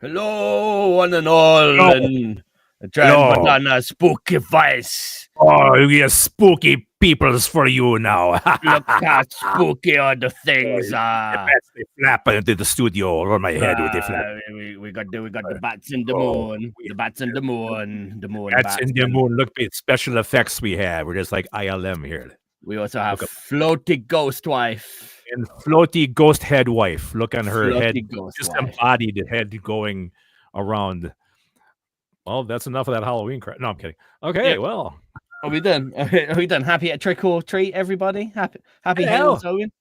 Hello, one and all, Hello. and try and put on a spooky face. Oh, you get spooky peoples for you now. Look how spooky all the things The are. bats, they flap into the studio over my head with the flap. We got the bats in the moon. The bats in the moon. The moon Bats in the moon. Look at special effects we have. We're just like ILM here. We also have floaty ghost wife. And floaty ghost head wife. Look on her Floaty head. ghost Just wife. embodied head going around. Well, that's enough of that Halloween crap. No, I'm kidding. Okay, well. Are we done? Are we done? Happy at trick or treat, everybody? Happy Halloween.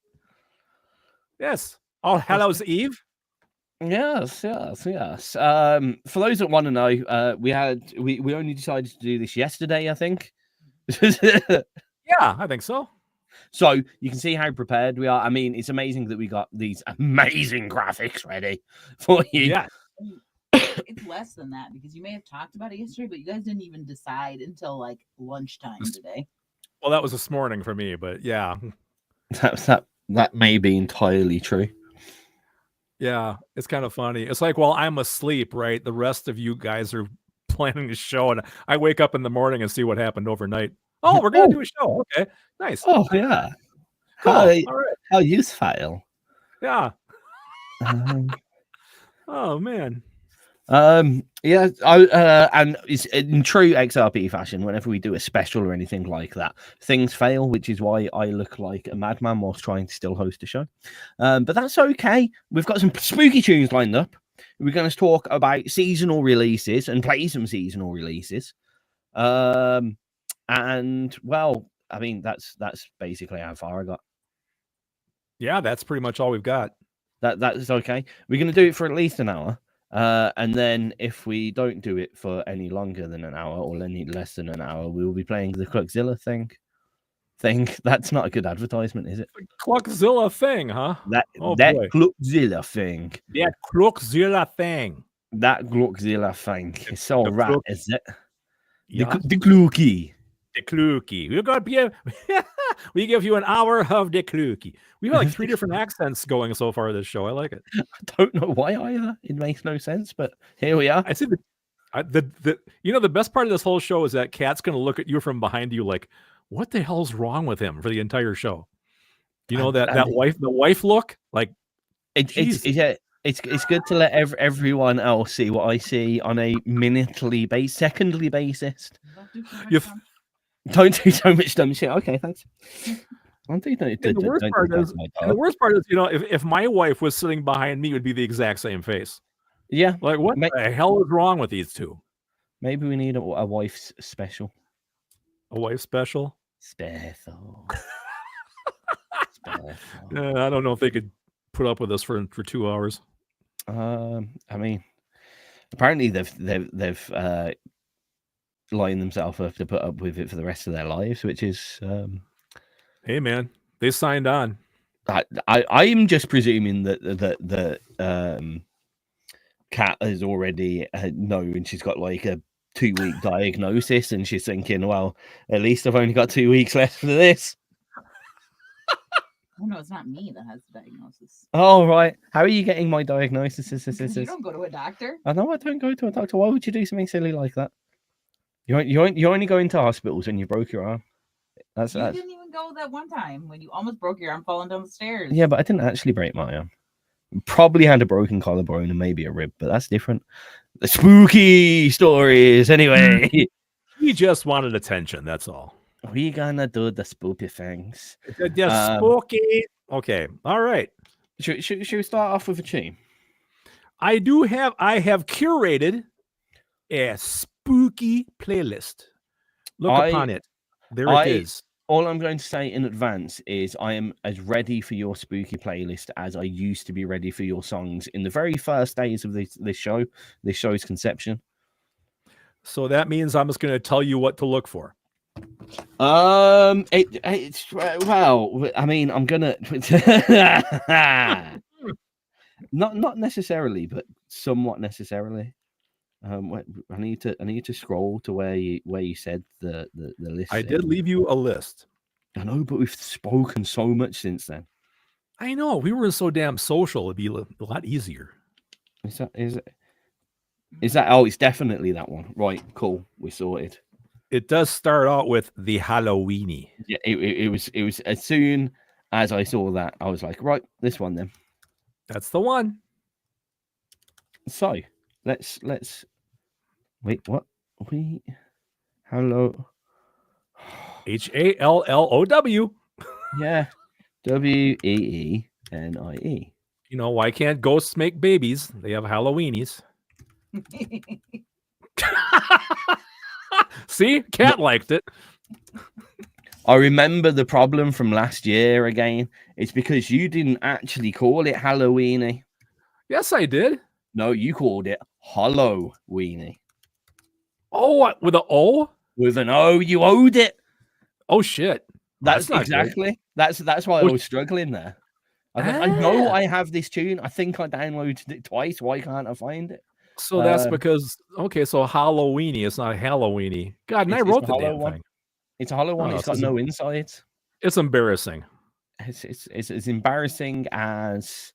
Yes. All Hallows Eve. Yes. For those that want to know, we only decided to do this yesterday, I think. Yeah, I think so. So you can see how prepared we are. I mean, it's amazing that we got these amazing graphics ready for you. Yeah. It's less than that because you may have talked about it yesterday, but you guys didn't even decide until like lunchtime today. Well, that was this morning for me, but yeah. That may be entirely true. Yeah, it's kind of funny. It's like, well, I'm asleep, right? The rest of you guys are planning the show, and I wake up in the morning and see what happened overnight. Oh, we're gonna do a show. Okay, nice. Oh yeah. Cool. All right. How useful. Yeah. Oh man. Yeah. And it's in true XRP fashion. Whenever we do a special or anything like that, things fail, which is why I look like a madman whilst trying to still host a show. But that's okay. We've got some spooky tunes lined up. We're going to talk about seasonal releases and play some seasonal releases. And well, I mean, that's basically how far I got. Yeah, that's pretty much all we've got. That's okay. We're going to do it for at least an hour. And then if we don't do it for any longer than an hour or any less than an hour, we will be playing the Cluckzilla thing. That's not a good advertisement, is it? Cluckzilla thing, huh? That Cluckzilla thing. That Cluckzilla thing. That Cluckzilla thing. It's all right, is it? Yeah. The Clucky. The Clucky. We give you an hour of the Clucky. We've got like 3 different accents going so far this show. I like it. I don't know why either. It makes no sense, but here we are. I see the best part of this whole show is that Kat's going to look at you from behind you like, what the hell's wrong with him for the entire show? You know, the wife look, like it's good to let everyone else see what I see on a secondly basis. Don't do so much dumb shit. Okay, thanks. The worst part is, you know, if my wife was sitting behind me, it would be the exact same face. Yeah. Like, what the hell is wrong with these two? Maybe we need a wife's special. A wife special? Special. I don't know if they could put up with us for 2 hours. I mean, apparently they've lined themselves up to put up with it for the rest of their lives, which is hey man, they signed on. I'm just presuming that Kat has already known she's got like a 2-week diagnosis, and she's thinking, well, at least I've only got 2 weeks left for this. Oh no, it's not me that has the diagnosis. Oh right, how are you getting my diagnosis? You don't go to a doctor. I know I don't go to a doctor. Why would you do something silly like that? You only go into hospitals when you broke your arm. You didn't even go that one time when you almost broke your arm falling down the stairs. Yeah, but I didn't actually break my arm. Probably had a broken collarbone and maybe a rib, but that's different. The spooky stories, anyway. He just wanted attention. That's all. We're gonna do the spooky things. The spooky. Okay. All right. Should we start off with a tune? I have curated a spooky playlist. Look upon it. There it is. All I'm going to say in advance is I am as ready for your spooky playlist as I used to be ready for your songs in the very first days of this show's conception. So that means I'm just going to tell you what to look for. It's well, I mean, I'm gonna not necessarily, but somewhat necessarily. I need to scroll to where you said the list. I did leave you a list. I know, but we've spoken so much since then. I know, we were so damn social. It'd be a lot easier. Is it? Is that? Oh, it's definitely that one. Right, cool. We're sorted. It does start out with the Halloweeny. Yeah, it was as soon as I saw that, I was like, right, this one then. That's the one. So let's wait. What? Hello. HALLOW. Yeah. WEENIE. You know, why can't ghosts make babies? They have Halloweenies. See? Cat liked it. I remember the problem from last year again. It's because you didn't actually call it Halloweeny. Yes, I did. No, you called it Halloweeny. Oh, with an O? With an O, you owed it. Oh shit. That's not exactly. That's why I was struggling there. I know I have this tune. I think I downloaded it twice. Why can't I find it? So that's because so Halloweeny, it's not Halloweeny. God, and I wrote the damn thing. It's a hollow one. It's got no insides. It's embarrassing. It's as embarrassing as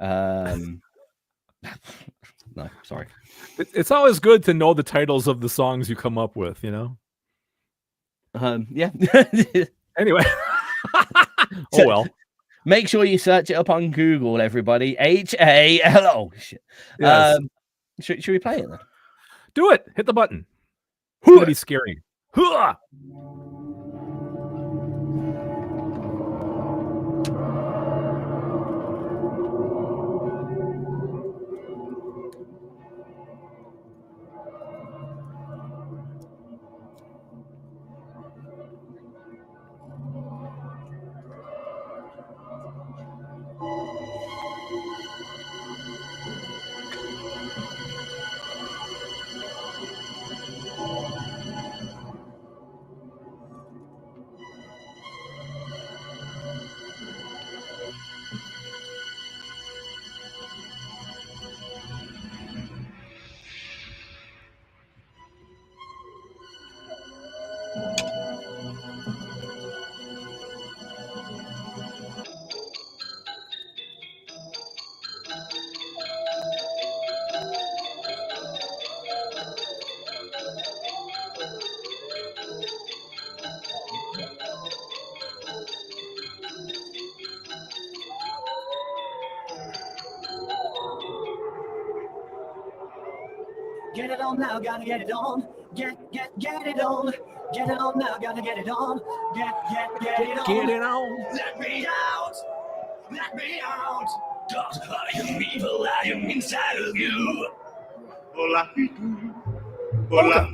no, sorry. It's always good to know the titles of the songs you come up with, you know. Yeah. Anyway. Oh well. Make sure you search it up on Google, everybody. HALO. Shit. Yes. Should we play it then? Do it. Hit the button. It's gonna be scary. Hooah! Get it on now, gotta get it on. Get it on. Get it on now, gotta get it on. Get it on. Get it on. Let me out. Let me out. Cause I am evil, I am inside of you. Hola, hola,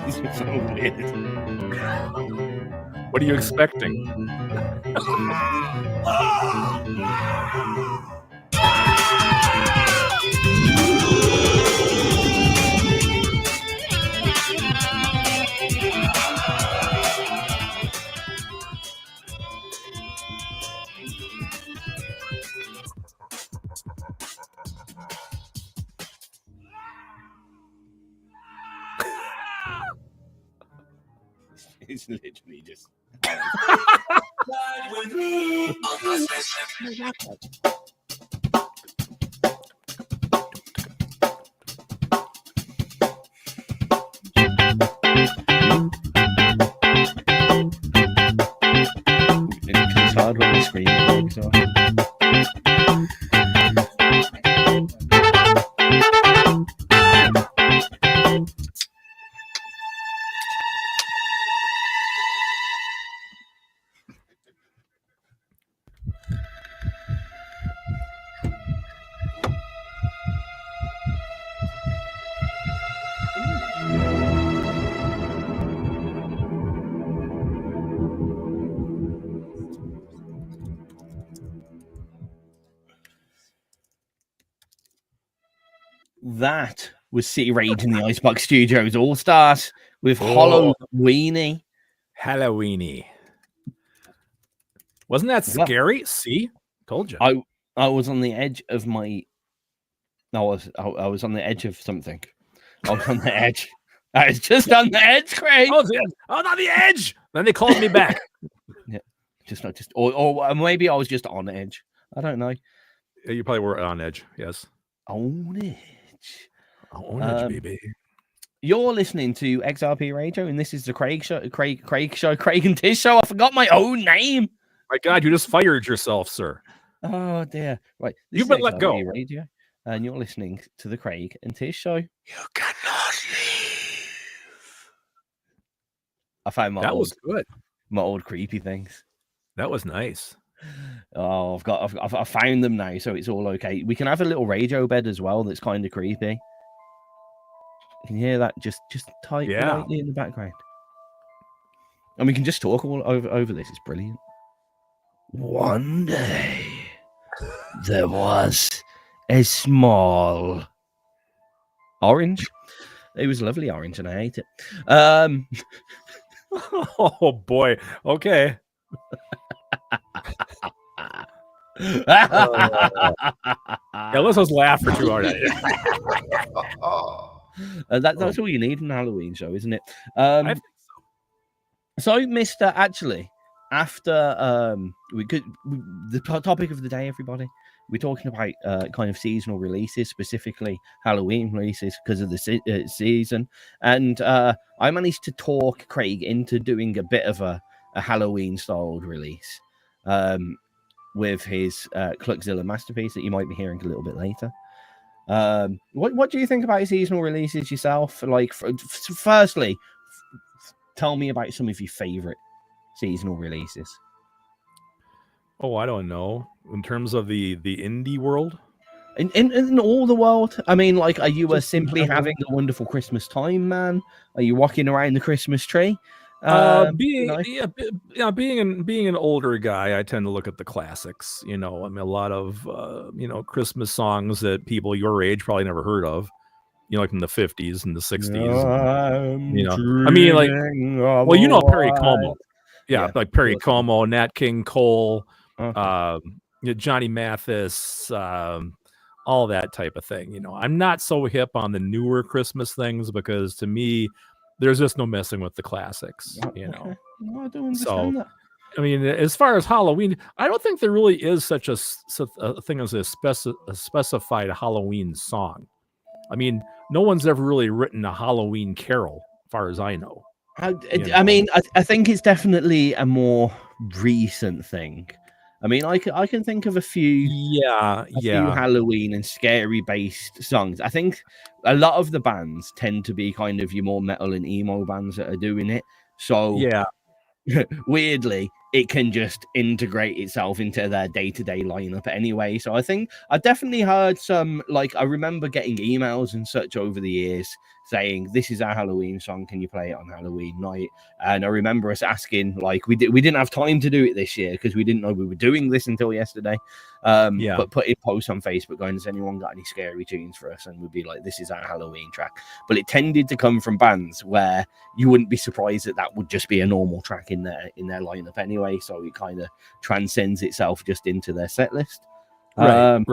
This is so weird. What are you expecting? It's literally just. It's hard when the screen breaks off. That was City Rage in the Icebox Studios Allstars with Halloweeny. Halloweeny. Wasn't that scary? See? Told you. I was on the edge of my. I was on the edge of something. I was on the edge. I was just on the edge, Craig. I was on the edge. Then they called me back. Yeah, or maybe I was just on edge. I don't know. You probably were on edge. Yes. On edge. On edge, baby. You're listening to XRP Radio, and this is the Craig Show. Craig and Tizz Show. I forgot my own name. My God, you just fired yourself, sir. Oh dear. Right, you've been let go. Radio, and you're listening to the Craig and Tizz Show. You cannot leave. I found my was good. My old creepy things. That was nice. Oh, I've found them now, so it's all okay. We can have a little radio bed as well. That's kind of creepy. Can you hear that? Just tight lightly in the background. And we can just talk all over this. It's brilliant. One day, there was a small orange. It was lovely orange, and I ate it. Oh boy. Okay. Yeah, let's just laugh for 2 hours. That's all you need in a Halloween show, isn't it? I think so, Mr. Actually, after the topic of the day, everybody, we're talking about kind of seasonal releases, specifically Halloween releases because of the season. And I managed to talk Craig into doing a bit of a Halloween styled release with his Cluckzilla masterpiece that you might be hearing a little bit later. What do you think about seasonal releases yourself? Like, firstly, tell me about some of your favorite seasonal releases. Oh, I don't know. In terms of the indie world, in all the world. I mean, like, are you simply having a wonderful Christmas time, man? Are you walking around the Christmas tree? Being an older guy, I tend to look at the classics. I mean, a lot of Christmas songs that people your age probably never heard of. Like in the 50s and the 60s. I mean, like, well, Perry Como. Yeah, like Perry Como, Nat King Cole, Johnny Mathis, all that type of thing. I'm not so hip on the newer Christmas things because to me, there's just no messing with the classics. Okay. No, I don't understand that. I mean, as far as Halloween, I don't think there really is such a thing as a specified Halloween song. I mean, no one's ever really written a Halloween carol, as far as I know. I mean, I think it's definitely a more recent thing. I mean, I can think of a few Halloween and scary based songs. I think a lot of the bands tend to be kind of your more metal and emo bands that are doing it. So weirdly, it can just integrate itself into their day-to-day lineup anyway. So I think I definitely heard some, like, I remember getting emails and such over the years saying, this is our Halloween song, can you play it on Halloween night? And I remember us asking, like, we didn't have time to do it this year because we didn't know we were doing this until yesterday. But put a post on Facebook going, has anyone got any scary tunes for us? And we'd be like, this is our Halloween track. But it tended to come from bands where you wouldn't be surprised that would just be a normal track in their lineup anyway. So it kind of transcends itself just into their set list. Right.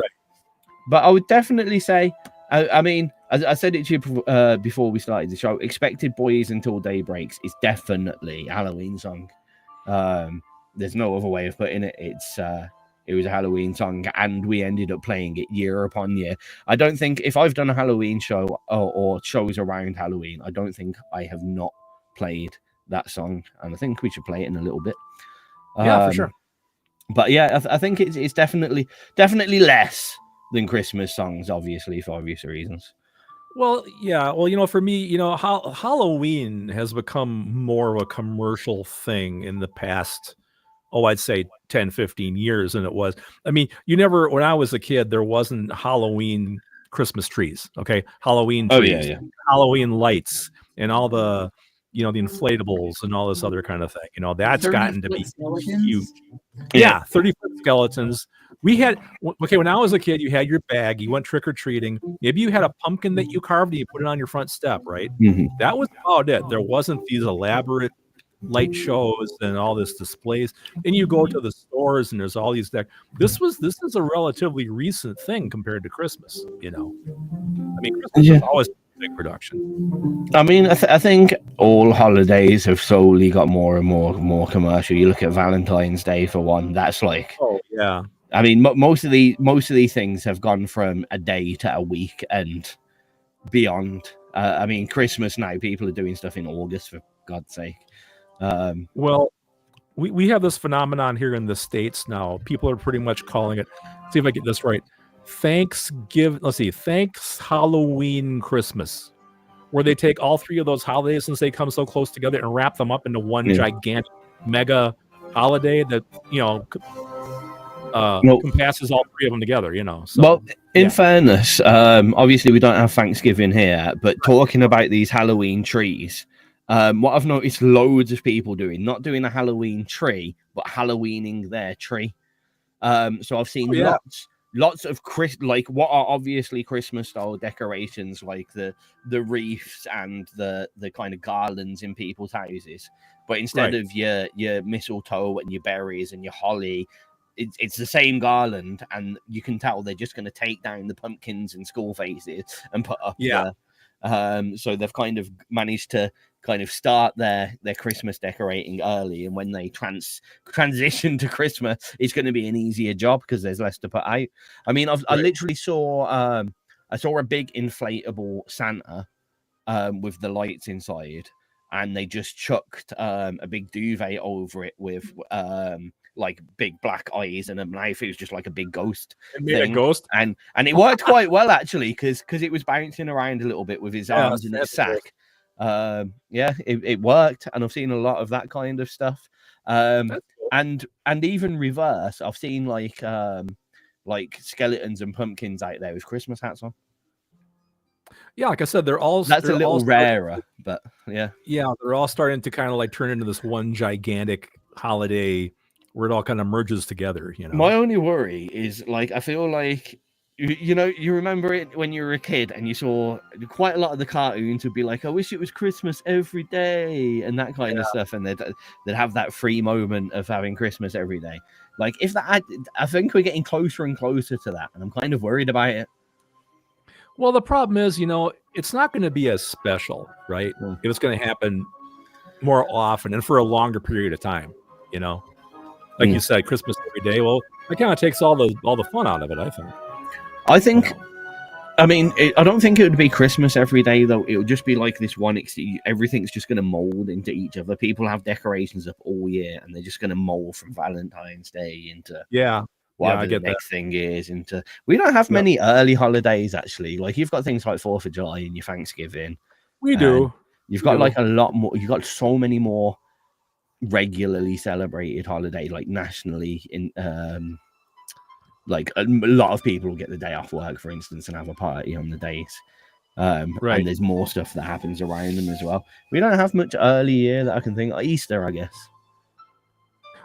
But I would definitely say, I mean, I said it to you before we started the show, Expected Boys Until Day Breaks is definitely a Halloween song. There's no other way of putting it. It was a Halloween song, and we ended up playing it year upon year. I don't think, if I've done a Halloween show or shows around Halloween, I don't think I have not played that song, and I think we should play it in a little bit. For sure. But yeah, I think it's definitely less than Christmas songs, obviously, for obvious reasons. Well, yeah. Well, for me, Halloween has become more of a commercial thing in the past, I'd say 10, 15 years than it was. I mean, when I was a kid, there wasn't Halloween Christmas trees, okay? Halloween trees, Halloween lights, and all the, the inflatables and all this other kind of thing. That's gotten to be huge. Yeah, 30-foot skeletons. We had, when I was a kid, you had your bag, you went trick-or-treating. Maybe you had a pumpkin that you carved and you put it on your front step, right? Mm-hmm. That was about it. There wasn't these elaborate light shows and all this displays. And you go to the stores and there's all these this is a relatively recent thing compared to Christmas, you know. I mean, Christmas is always a big production. I mean, I think all holidays have slowly got more and more commercial. You look at Valentine's Day for one. That's like, oh yeah. I mean, most of these things have gone from a day to a week and beyond. I mean, Christmas now, people are doing stuff in August, for God's sake. Well, we have this phenomenon here in the States now. People are pretty much calling it, see if I get this right, Thanks, Halloween, Christmas, where they take all three of those holidays since they come so close together and wrap them up into one gigantic mega holiday that, you know, compasses all three of them together, you know. So, well, in fairness, obviously we don't have Thanksgiving here, but talking about these Halloween trees, what I've noticed loads of people doing, not doing a Halloween tree, but Halloweening their tree. So I've seen lots of like what are obviously Christmas style decorations, like the wreaths and the kind of garlands in people's houses, but instead of your mistletoe and your berries and your holly, it's the same garland, and you can tell they're just going to take down the pumpkins and school faces and put up so they've kind of managed to kind of start their Christmas decorating early, and when they transition to Christmas, it's going to be an easier job because there's less to put out. I mean, I literally saw a big inflatable Santa with the lights inside, and they just chucked a big duvet over it with like big black eyes and a knife. It was just like a big ghost. It made a ghost, and it worked quite well actually, because it was bouncing around a little bit with his arms in his sack. It worked, and I've seen a lot of that kind of stuff. And even reverse, I've seen like skeletons and pumpkins out there with Christmas hats on. Yeah, like I said, they're a little rarer, but they're all starting to kind of like turn into this one gigantic holiday where it all kind of merges together, you know. My only worry is, like, I feel like, you know, you remember it when you were a kid and you saw quite a lot of the cartoons would be like, I wish it was Christmas every day and that kind of stuff, and they'd have that free moment of having Christmas every day. Like, if that, I think we're getting closer and closer to that, and I'm kind of worried about it. Well, the problem is, you know, it's not going to be as special, right? If it's going to happen more often and for a longer period of time, you know. Like you said, Christmas every day. Well, it kind of takes all the fun out of it, I think. I mean, I don't think it would be Christmas every day, though. It would just be like this one. Everything's just going to mold into each other. People have decorations up all year, and they're just going to mold from Valentine's Day into whatever the next thing is. We don't have many early holidays, actually. Like, you've got things like 4th of July and your Thanksgiving. We do. You've got like a lot more. You've got so many more regularly celebrated holiday, like nationally. Like a lot of people will get the day off work, for instance, and have a party on the days. And there's more stuff that happens around them as well. We don't have much early year that I can think of. Easter, I guess.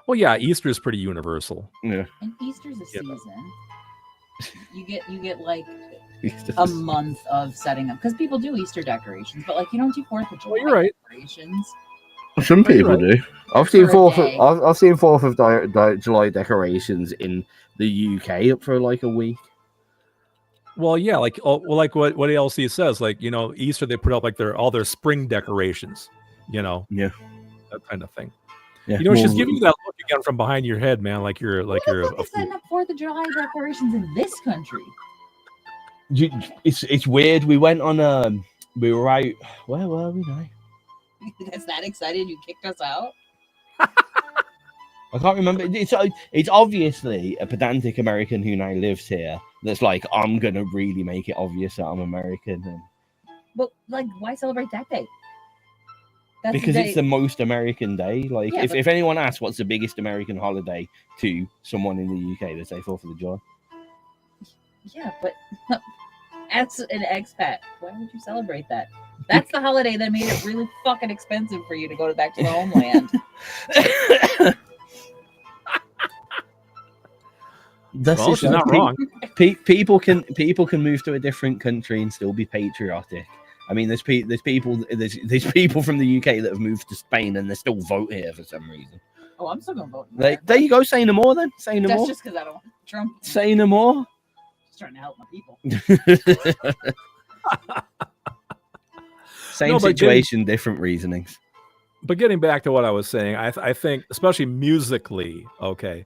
Well, yeah, Easter is pretty universal. Yeah, and Easter's a season. You get like a month of setting up, because people do Easter decorations, but like you don't do 4th of July decorations. Some people do. I've seen 4th of July decorations in the UK up for like a week. Well, yeah, like what ALC says, like, you know, Easter they put up like all their spring decorations, you know, that kind of thing. Yeah. You know, she's giving you that look again from behind your head, man, like you're setting up 4th of July decorations in this country. It's weird. We went on we were out. Where were we now? That's that excited you kicked us out? I can't remember. It's obviously a pedantic American who now lives here that's like, I'm gonna really make it obvious that I'm American. But like, why celebrate that day? Because it's the most American day. Like, if anyone asks what's the biggest American holiday to someone in the UK, they say 4th of July. Yeah, but as an expat, why would you celebrate that? That's the holiday that made it really fucking expensive for you to go back to the homeland. She's not wrong. People can move to a different country and still be patriotic. I mean, there's people from the UK that have moved to Spain and they still vote here for some reason. Oh, I'm still gonna vote. There you go. Say no more then. Say no That's more. just because I don't want Trump. Say no more. Just trying to help my people. Same situation, different reasonings. But getting back to what I was saying, I think, especially musically, okay,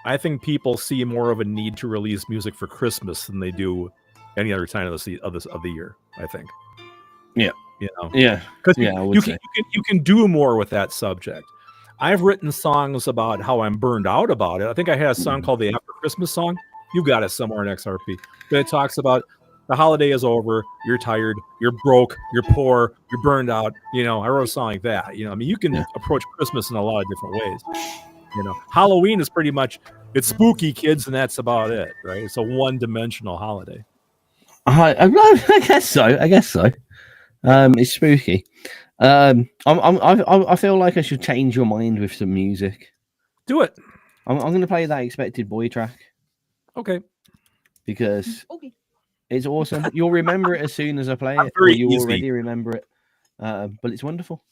I think people see more of a need to release music for Christmas than they do any other time of the year. I think. Yeah. You know. Yeah. Because yeah, you can do more with that subject. I've written songs about how I'm burned out about it. I think I had a song called the After Christmas song. You got it somewhere in XRP. But it talks about the holiday is over. You're tired. You're broke. You're poor. You're burned out. You know, I wrote a song like that. You know, I mean, you can approach Christmas in a lot of different ways. You know, Halloween is pretty much, it's spooky, kids, and that's about it, right? It's a one-dimensional holiday. I guess so. It's spooky. I feel like I should change your mind with some music. Do it. I'm going to play that Expected Boy track. Okay. Because it's awesome. You'll remember it as soon as I play it. Very or you easy. already remember it. But it's wonderful.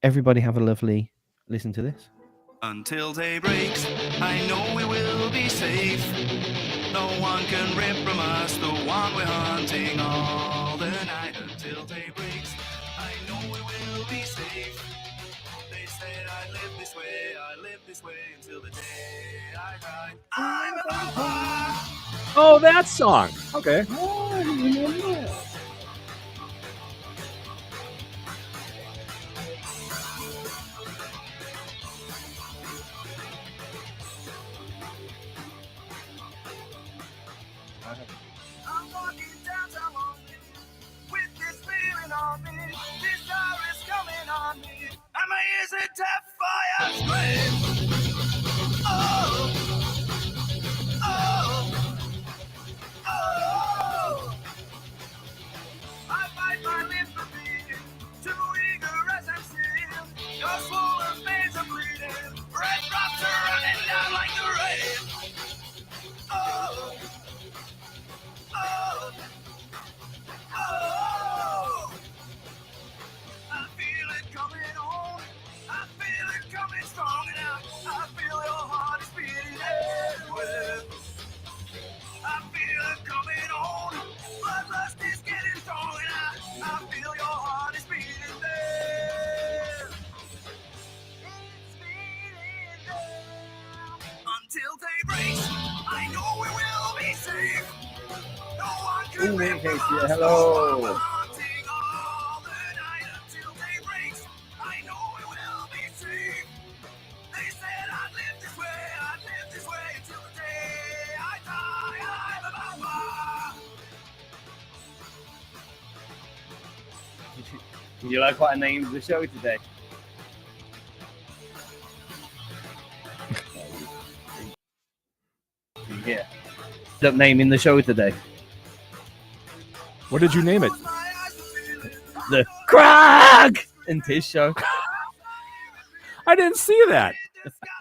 Everybody have a lovely listen to this. Until day breaks, I know we will be safe. No one can rip from us the one we're hunting all the night. Until day breaks, I know we will be safe. They said I live this way until the day I die. I'm a vampire. Oh, that song. Okay. I'm walking downtown lonely with this feeling on me. This star is coming on me, and my ears are deaf. Fire scream. Oh, oh, oh. I bite my lips for being too eager as I'm seeing. Your swollen veins are bleeding. Red drops are running down like the rain. Oh. Oh, oh, I feel it coming on. I feel it coming strong now. I feel your heart is beating everywhere. I feel it coming on. Bloodlust is getting strong now. I feel your heart is beating there. It's beating there. Until day breaks, I know we will be safe. No one can rip from us. Hello. We're hunting all the night until day breaks. I know we will be safe. They said I'd live this way until the day I die. I'm a vampire. Would you like what I named the show today? Yeah. End up naming the show today. What did you name it? The CrARGH and Tizz Show. I didn't see that.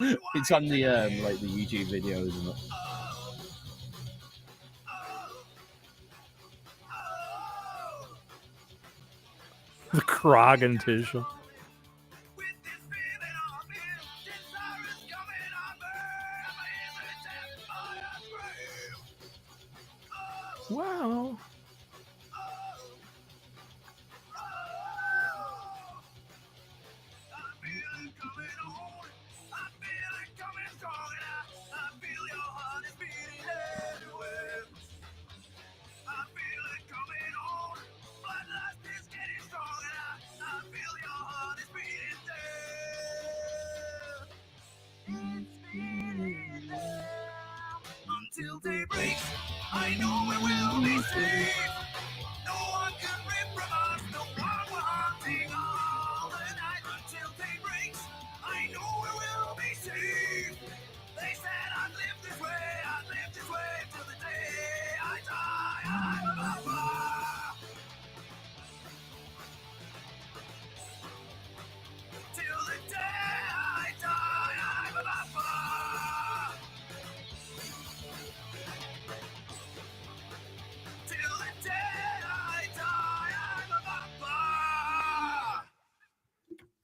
It's on the like the YouTube videos and that. The CrARGH and Tizz Show. Wow.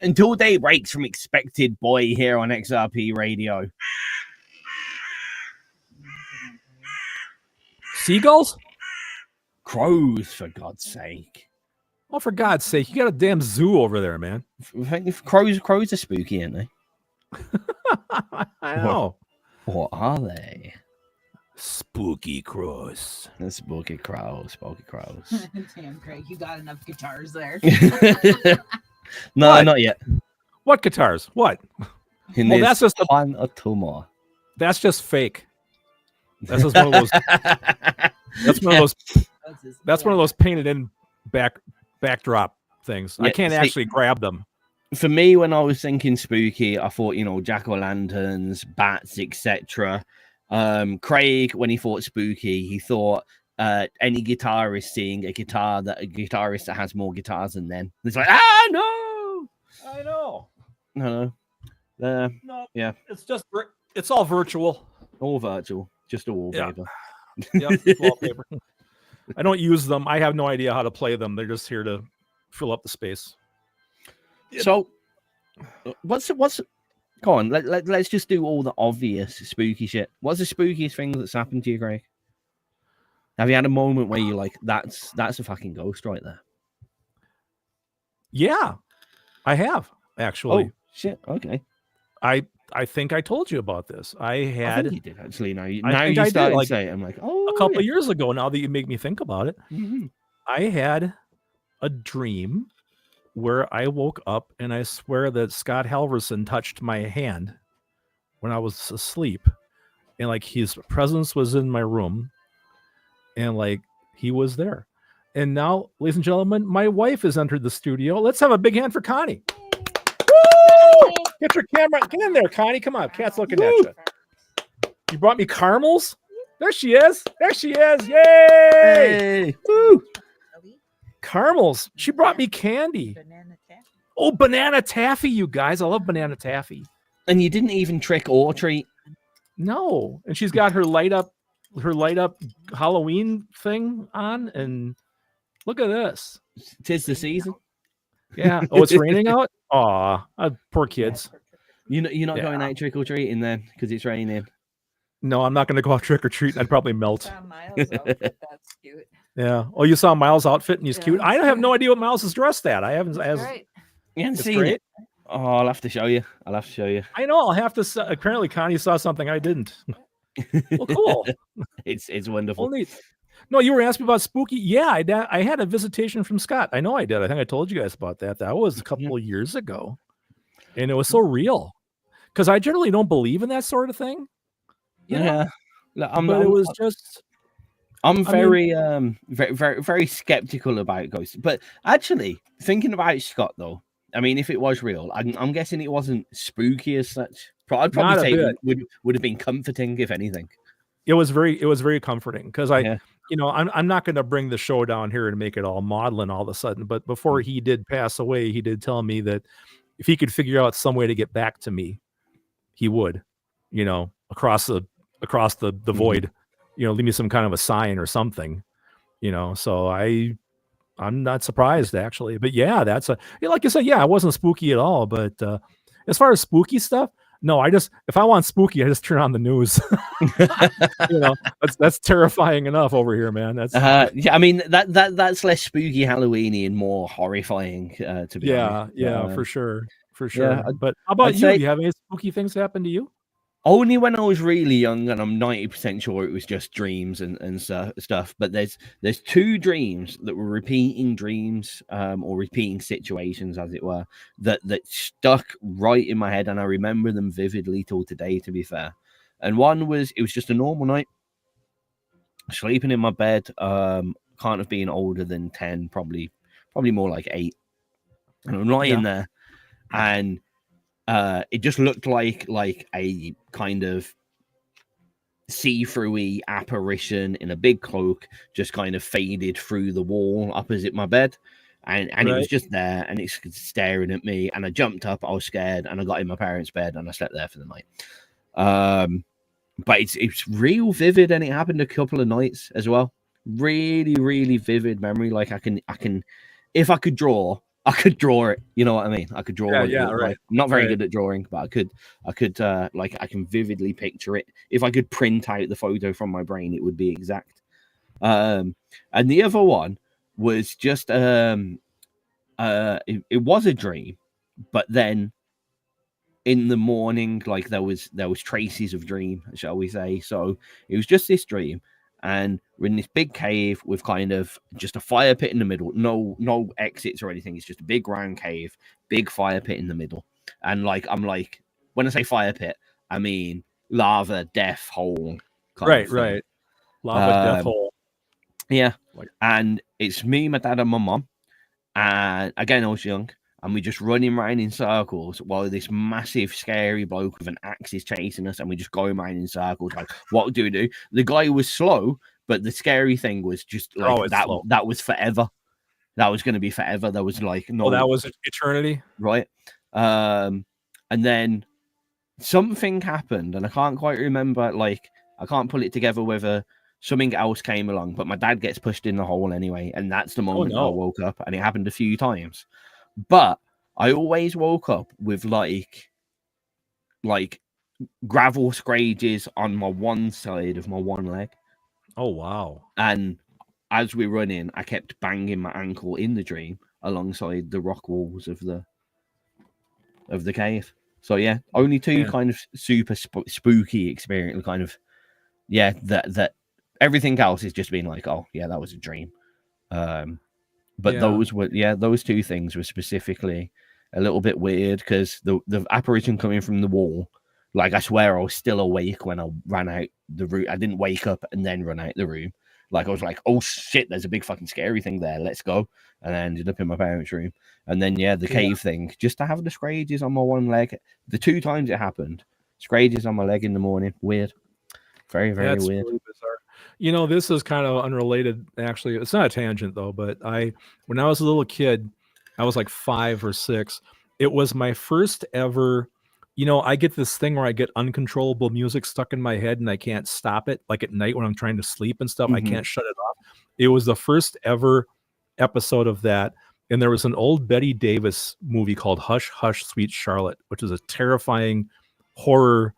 Until day breaks from Expected Boy here on XRP Radio. Seagulls? Crows, for God's sake. Oh, for God's sake, you got a damn zoo over there, man. I think if crows are spooky, aren't they? I know. What are they? Spooky crows. The spooky crows. Damn, Craig, you got enough guitars there. No, What? not yet. What guitars? What? And Well, there's that's just one or two more. That's just fake. That's just one of those. That's one of those. That's one of those painted in backdrop things. I Yeah, can't see- actually grab them. For me, when I was thinking spooky, I thought, jack-o'-lanterns, bats, etc. Craig, when he thought spooky, he thought any guitarist seeing a guitarist that has more guitars than them. It's like, no! I know. No. No. Yeah. It's all virtual. All virtual. Just a wallpaper. Yep, wallpaper. I don't use them. I have no idea how to play them. They're just here to fill up the space. So, what's go on, let's just do all the obvious spooky shit. What's the spookiest thing that's happened to you, Craig? Have you had a moment where you're like, that's a fucking ghost right there? Yeah, I have actually. Oh shit, okay. I think I told you about this. I I had think you did actually. Now you think I did, started like, to say it. I'm like, oh, a couple of years ago. Now that you make me think about it, Mhm. I had a dream where I woke up and I swear that Scott Halverson touched my hand when I was asleep, and like his presence was in my room, and like he was there. And now, ladies and gentlemen, my wife has entered the studio. Let's have a big hand for Connie. Woo! Get your camera. Get in there, Connie. Come on. Cat's looking at you. You brought me caramels? There she is. There she is. Yay! Hey, woo! Caramels. She brought me candy. Banana taffy. Oh, banana taffy, you guys. I love banana taffy. And you didn't even trick or treat. No. And she's got her light up Halloween thing on. And look at this. 'Tis the season. Yeah. Oh, it's raining out? Aw, poor kids. You're not Yeah. going out trick or treating then because it's raining. No, I'm not going to go out trick or treating. I'd probably melt. Saw Miles outfit. That's cute. Yeah. Oh, you saw Miles' outfit and he's Yeah, cute. I it's have cute. no idea what Miles is dressed at. I haven't. Right. You haven't It's seen great. it. Oh, I'll have to show you. I know. I'll have to. Apparently, Connie saw something I didn't. Well, cool. It's wonderful. Well, neat. No, you were asking about spooky. Yeah, I had a visitation from Scott. I know I did. I think I told you guys about that. That was a couple of years ago, and it was so real because I generally don't believe in that sort of thing. You know? Yeah. Look, But it was just. I'm I very very skeptical about ghosts. But actually, thinking about Scott though, I mean, if it was real, I'm guessing it wasn't spooky as such. I'd probably Not a say bit. it would have been comforting, if anything. It was very comforting because Yeah. I'm not going to bring the show down here and make it all maudlin all of a sudden. But before he did pass away, he did tell me that if he could figure out some way to get back to me, he would, across the void, leave me some kind of a sign or something, So I'm not surprised actually. But yeah, like you said, yeah, it wasn't spooky at all. But as far as spooky stuff, no, if I want spooky, I just turn on the news. That's terrifying enough over here, man. That's Yeah, I mean that's less spooky Halloweeny and more horrifying. To be honest. for sure. yeah, But how about I'd you? say- Do you have any spooky things happen to you? Only when I was really young, and I'm 90% sure it was just dreams and stuff. But there's two dreams that were repeating dreams, or repeating situations, as it were, that stuck right in my head, and I remember them vividly till today. To be fair, and one was it was just a normal night, sleeping in my bed. Can't have been older than 10, probably more like 8, and I'm lying there, and it just looked like a kind of see-through-y apparition in a big cloak just kind of faded through the wall opposite my bed, and it was just there, and it's staring at me, and I jumped up, I was scared, and I got in my parents' bed and I slept there for the night. But it's real vivid, and it happened a couple of nights as well. Really vivid memory. Like I can if I could draw, I could draw it. You know what I mean? I could draw what it looked right. like. I'm not very Right. good at drawing, but I could like I can vividly picture it. If I could print out the photo from my brain, it would be exact. And the other one was just it was a dream, but then in the morning, like there was traces of dream, shall we say. So it was just this dream, and we're in this big cave with kind of just a fire pit in the middle, no exits or anything. It's just a big round cave, big fire pit in the middle. And like I'm like, when I say fire pit, I mean lava death hole kind of thing. Right. Lava death hole. Yeah. Like- And it's me, my dad, and my mom. And again, I was young, and we just running around in circles while this massive, scary bloke with an axe is chasing us, and we just going around in circles. Like, what do we do? The guy was slow, but the scary thing was just like slow. that was forever. That was going to be forever. There was like no. Oh, that was eternity, right? And then something happened, and I can't quite remember. Like, I can't pull it together whether something else came along, but my dad gets pushed in the hole anyway, and that's the moment I woke up, and it happened a few times. But I always woke up with like gravel scratches on my one side of my one leg. Oh wow! And as we run in, I kept banging my ankle in the dream alongside the rock walls of the cave. So yeah, only two kind of super spooky experience. Kind of that everything else is just being like, oh yeah, that was a dream. But those two things were specifically a little bit weird because the apparition coming from the wall, like I swear I was still awake when I ran out the room. I didn't wake up and then run out the room. Like I was like, oh shit, there's a big fucking scary thing there. Let's go. And I ended up in my parents' room. And then the cave thing, just to have the scratches on my one leg. The two times it happened, scratches on my leg in the morning. Weird. Very, very weird. Really bizarre. You know, this is kind of unrelated. Actually, it's not a tangent though. But when I was a little kid, I was like 5 or 6. It was my first ever. You know, I get this thing where I get uncontrollable music stuck in my head and I can't stop it. Like at night when I'm trying to sleep and stuff, I can't shut it off. It was the first ever episode of that. And there was an old Betty Davis movie called Hush, Hush, Sweet Charlotte, which is a terrifying horror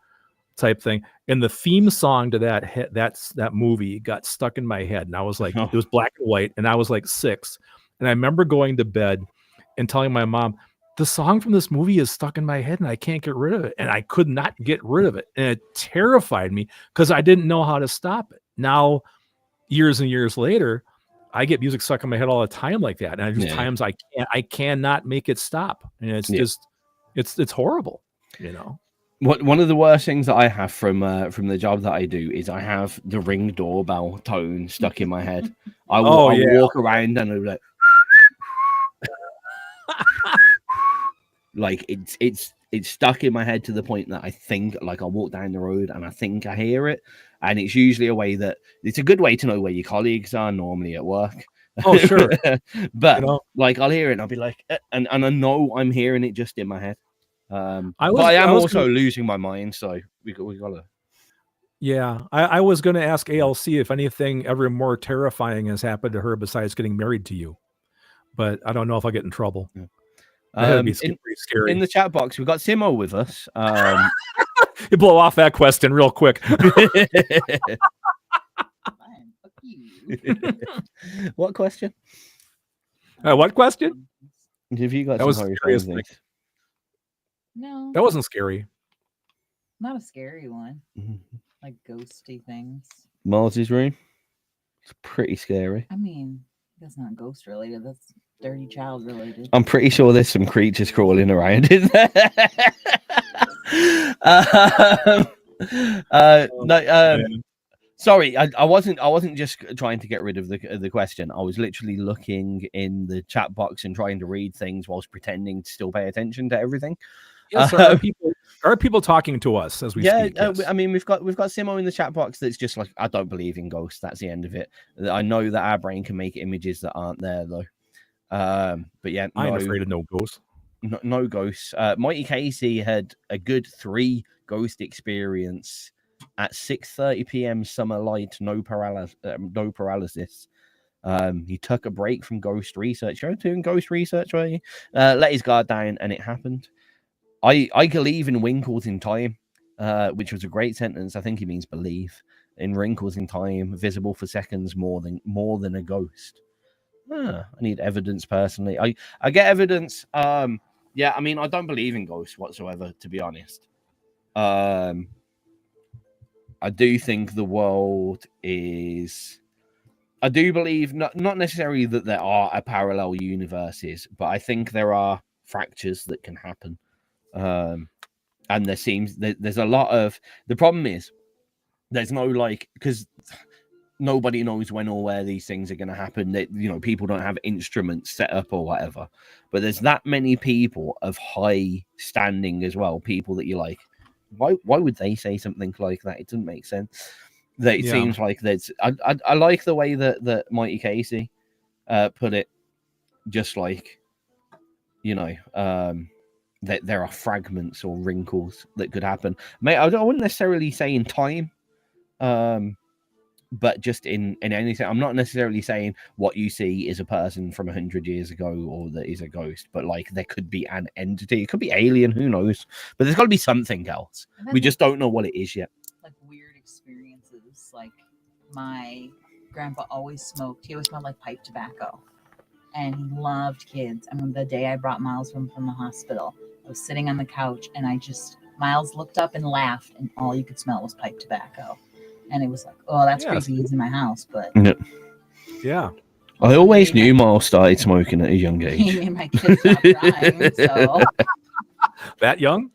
type thing. And the theme song to that movie got stuck in my head. And I was like, it was black and white. And I was like 6. And I remember going to bed and telling my mom, the song from this movie is stuck in my head and I can't get rid of it. And I could not get rid of it. And it terrified me because I didn't know how to stop it. Now, years and years later, I get music stuck in my head all the time like that. And there's times I cannot make it stop. And it's just, it's horrible, you know. One of the worst things that I have from the job that I do is I have the Ring doorbell tone stuck in my head. I walk around and I'm like it's stuck in my head to the point that I think, like, I walk down the road and I think I hear it, and it's usually a way that it's a good way to know where your colleagues are normally at work. Oh sure. But you know, like I'll hear it and I'll be like, and I know I'm hearing it just in my head. But I am also losing my mind, so we gotta. Yeah, I was going to ask ALC if anything ever more terrifying has happened to her besides getting married to you, but I don't know if I'll get in trouble. Yeah. That'd be scary. In the chat box, we've got Simo with us. You blow off that question real quick. What question? What question? Have you got that was some scariest thing. No, that wasn't scary. Not a scary one. Like ghosty things. Mars' room. It's pretty scary. I mean, that's not ghost related. That's dirty child related. I'm pretty sure there's some creatures crawling around in there. Sorry, I wasn't just trying to get rid of the question. I was literally looking in the chat box and trying to read things whilst pretending to still pay attention to everything. Yes, are people talking to us as we speak? Yes. I mean, we've got Simo in the chat box that's just like, I don't believe in ghosts. That's the end of it. I know that our brain can make images that aren't there though. But yeah, I'm afraid of no ghosts. No ghosts. Mighty Casey had a good 3 ghost experience at 6:30 p.m. summer light, no paralysis. He took a break from ghost research. You're doing ghost research, were you? Let his guard down, and it happened. I believe in wrinkles in time, which was a great sentence. I think he means believe in wrinkles in time, visible for seconds more than a ghost. I need evidence personally. I get evidence. Yeah, I mean, I don't believe in ghosts whatsoever, to be honest. I do think the world is. I do believe not necessarily that there are parallel universes, but I think there are fractures that can happen. And there's a lot of. The problem is there's no because nobody knows when or where these things are going to happen. That people don't have instruments set up or whatever. But there's that many people of high standing as well. People that you're like, why would they say something like that? It doesn't make sense. That it seems like there's. I like the way that Mighty Casey put it. Just like, that there are fragments or wrinkles that could happen. Mate, I wouldn't necessarily say in time. But just in anything, I'm not necessarily saying what you see is a person from 100 years ago or that is a ghost, but there could be an entity. It could be alien, who knows? But there's got to be something else. We just don't know what it is yet. Like weird experiences. Like my grandpa always smoked. He always smelled like pipe tobacco, and he loved kids. I mean, the day I brought Miles from the hospital, I was sitting on the couch, and Miles looked up and laughed, and all you could smell was pipe tobacco. And it was like, oh, that's creepy. He's in my house, but yeah. I always knew Miles started smoking at a young age. He made my kids stop crying. So That young?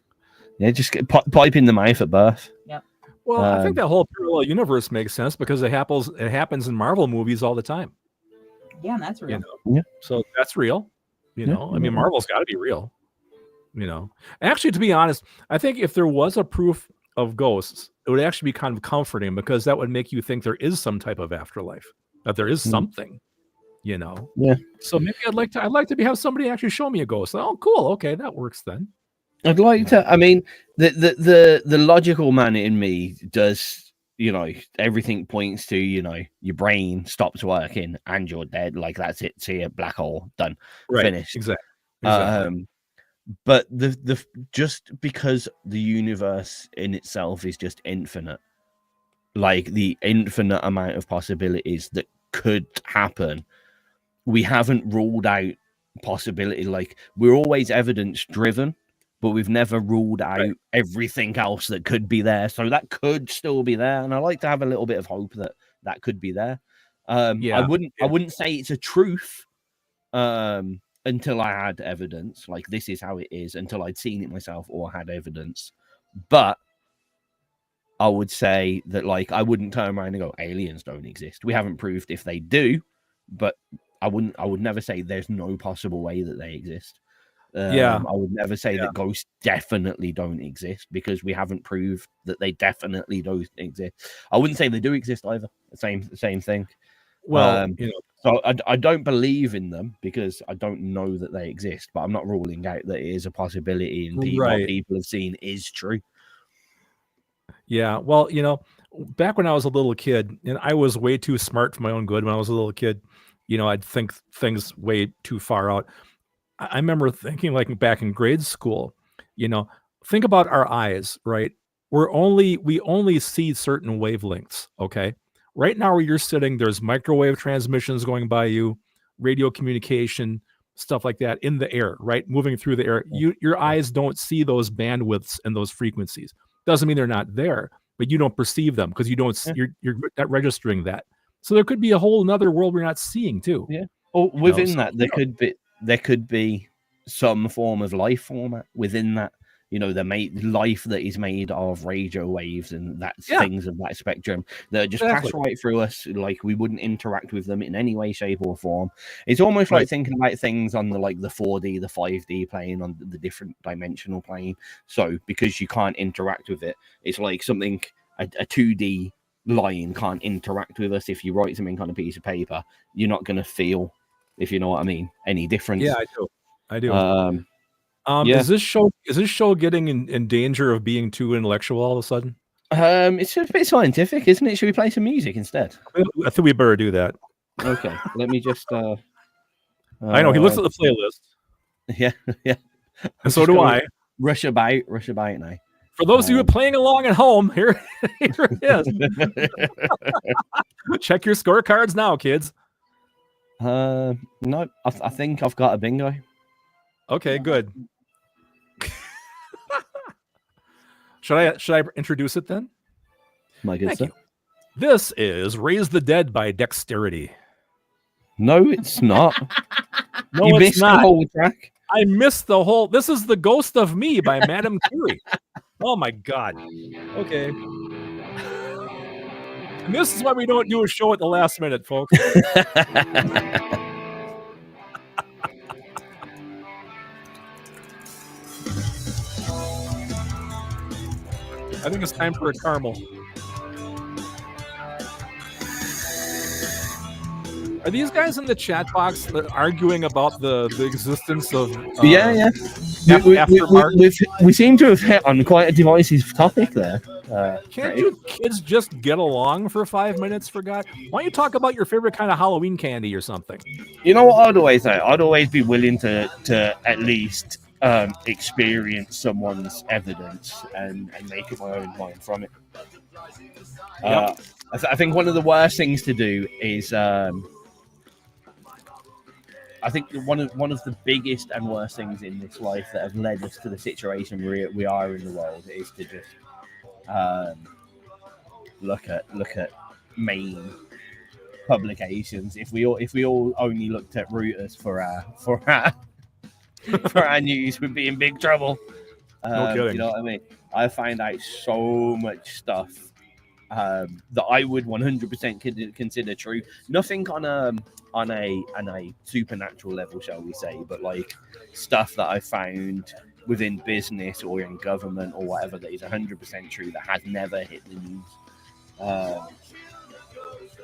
Yeah, just get pipe in the mouth at birth. Yep. Well, I think that whole parallel universe makes sense because it happens in Marvel movies all the time. Yeah, and that's real. Yeah. So that's real. I mean, Marvel's got to be real. Actually, to be honest, I think if there was a proof of ghosts, it would actually be kind of comforting because that would make you think there is some type of afterlife, that there is something, Yeah. So maybe I'd like to have somebody actually show me a ghost. Oh, cool. Okay, that works then. I'd like to. I mean, the logical man in me does. Everything points to your brain stops working and you're dead. Like that's it. See a black hole done. Right. Finished. Exactly. But the just because the universe in itself is just infinite, like the infinite amount of possibilities that could happen, we haven't ruled out possibility. Like we're always evidence driven, but we've never ruled out everything else that could be there. So that could still be there, and I like to have a little bit of hope that could be there. I wouldn't say it's a truth. Until I had evidence, like this is how it is, until I'd seen it myself or had evidence. But I would say that, I wouldn't turn around and go, aliens don't exist. We haven't proved if they do, but I would never say there's no possible way that they exist. I would never say that ghosts definitely don't exist because we haven't proved that they definitely don't exist. I wouldn't say they do exist either. Same thing. Well, so I don't believe in them because I don't know that they exist, but I'm not ruling out that it is a possibility and what people have seen is true. Yeah. Well, back when I was a little kid, and I was way too smart for my own good when I was a little kid, I'd think things way too far out. I remember thinking back in grade school, think about our eyes, right? We only see certain wavelengths. Okay. Right now where you're sitting, there's microwave transmissions going by you, radio communication, stuff like that in the air, right? Moving through the air. Your eyes don't see those bandwidths and those frequencies. Doesn't mean they're not there, but you don't perceive them because you're not registering that. So there could be a whole another world we're not seeing too. Yeah. Or within that, there could be some form of life format within that. The life that is made of radio waves and things of that spectrum that just pass right through us. Like we wouldn't interact with them in any way, shape, or form. It's almost like thinking about things on the 4D, the 5D plane, on the different dimensional plane. So because you can't interact with it, it's like something a 2D line can't interact with us. If you write something on a piece of paper, you're not going to feel, if you know what I mean, any difference. Yeah, I do. Is this show getting in danger of being too intellectual all of a sudden? It's a bit scientific, isn't it? Should we play some music instead? I think we better do that. Okay, let me just. I know he looks at the playlist, Yeah, yeah. and so do I. Rush about now. For those of you playing along at home, here it is. Check your scorecards now, kids. No, I think I've got a bingo. Okay, good. Should I introduce it then? My good Thank sir. you. This is Raise the Dead by Dexterity. No, it's not. No, You it's missed not. the whole track. I missed the whole. This is The Ghost of Me by Madame Curie. Oh my God. Okay. And this is why we don't do a show at the last minute, folks. I think it's time for a caramel. Are these guys in the chat box that arguing about the existence of yeah. We seem to have hit on quite a divisive topic there. Can't you kids just get along for 5 minutes, for God? Why don't you talk about your favorite kind of Halloween candy or something? You know what I'd always say? I'd always be willing to at least experience someone's evidence and make up my own mind from it. I think one of the worst things to do is I think one of the biggest and worst things in this life that have led us to the situation we are in the world is to just look at main publications. If we all only looked at Reuters for our news, we'd be in big trouble. No kidding. You know what I mean? I find out so much stuff that I would 100% consider true. Nothing on a supernatural level, shall we say, but like stuff that I found within business or in government or whatever that is 100% true that has never hit the news.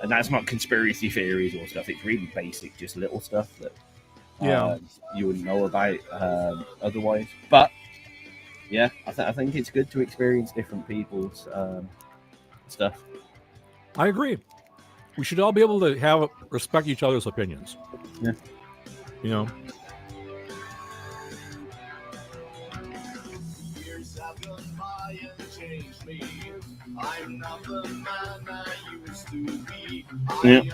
And that's not conspiracy theories or stuff. It's really basic, just little stuff that you wouldn't know about otherwise. But yeah, I think it's good to experience different people's stuff. I agree. We should all be able to respect each other's opinions. Yeah. You know. Years have gone by and changed me. I'm not the man I used to be. Yep.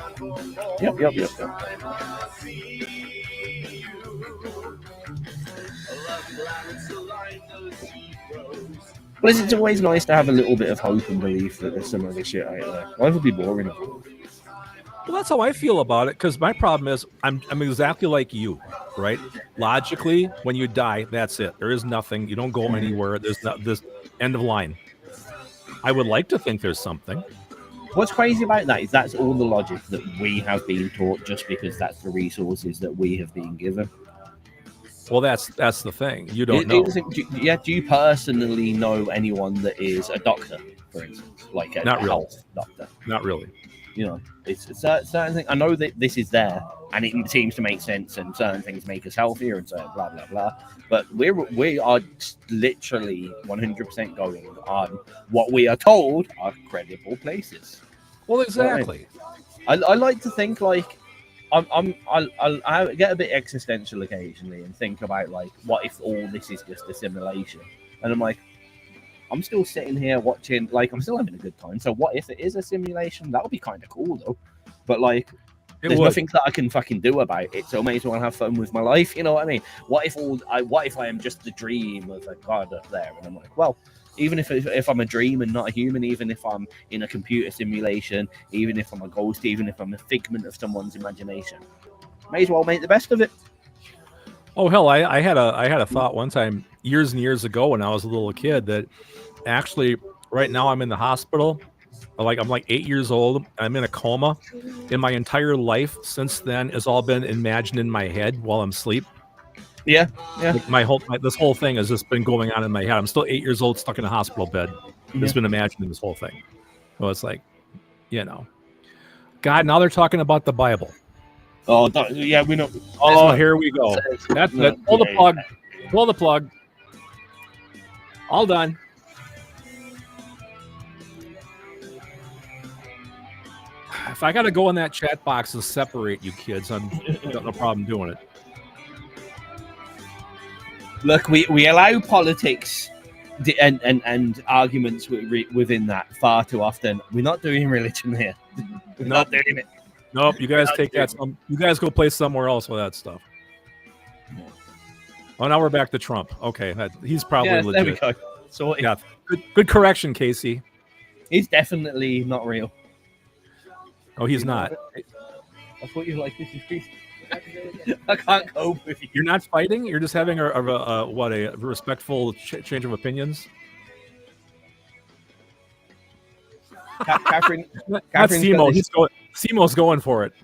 Well, it's always nice to have a little bit of hope and belief that there's some other shit out there. Life would be boring. Well, that's how I feel about it, because my problem is I'm exactly like you, right? Logically, when you die, that's it. There is nothing. You don't go anywhere. There's not this end of line. I would like to think there's something. What's crazy about that is that's all the logic that we have been taught just because that's the resources that we have been given. Well, that's the thing. You don't know. Do you personally know anyone that is a doctor, for instance? Like a health doctor? Not really. You know, it's a certain thing. I know that this is there, and it seems to make sense, and certain things make us healthier, and certain blah blah blah. But we are literally 100% going on what we are told are credible places. Well, exactly. I like to think like I get a bit existential occasionally and think about like, what if all this is just a simulation? And I'm like, I'm still sitting here watching, like, I'm still having a good time. So what if it is a simulation? That would be kind of cool, though. But, like, there's nothing that I can fucking do about it, so I may as well have fun with my life. You know what I mean? What if I am just the dream of a god up there? And I'm like, well, even if I'm a dream and not a human, even if I'm in a computer simulation, even if I'm a ghost, even if I'm a figment of someone's imagination, may as well make the best of it. Oh hell, I had a thought one time years and years ago when I was a little kid that actually right now I'm in the hospital. I'm like 8 years old. I'm in a coma. In my entire life since then has all been imagined in my head while I'm asleep. Yeah. Like this whole thing has just been going on in my head. I'm still 8 years old, stuck in a hospital bed. It's been imagining this whole thing. Well, it's like, you know, God. Now they're talking about the Bible. Oh, yeah, we know. Oh, here we go. That's it. Pull the plug. Pull the plug. All done. If I got to go in that chat box and separate you kids, I'm got no problem doing it. Look, we allow politics and arguments within that far too often. We're not doing religion here. We're not doing it. Nope, you guys take that. You guys go play somewhere else with that stuff. Oh, now we're back to Trump. Okay, he's probably legit. There we go. So yeah, good correction, Casey. He's definitely not real. Oh, he's not. I thought you like this. I can't cope with you. You're not fighting. You're just having a respectful change of opinions. Catherine. That's Simo. Simo's going for it.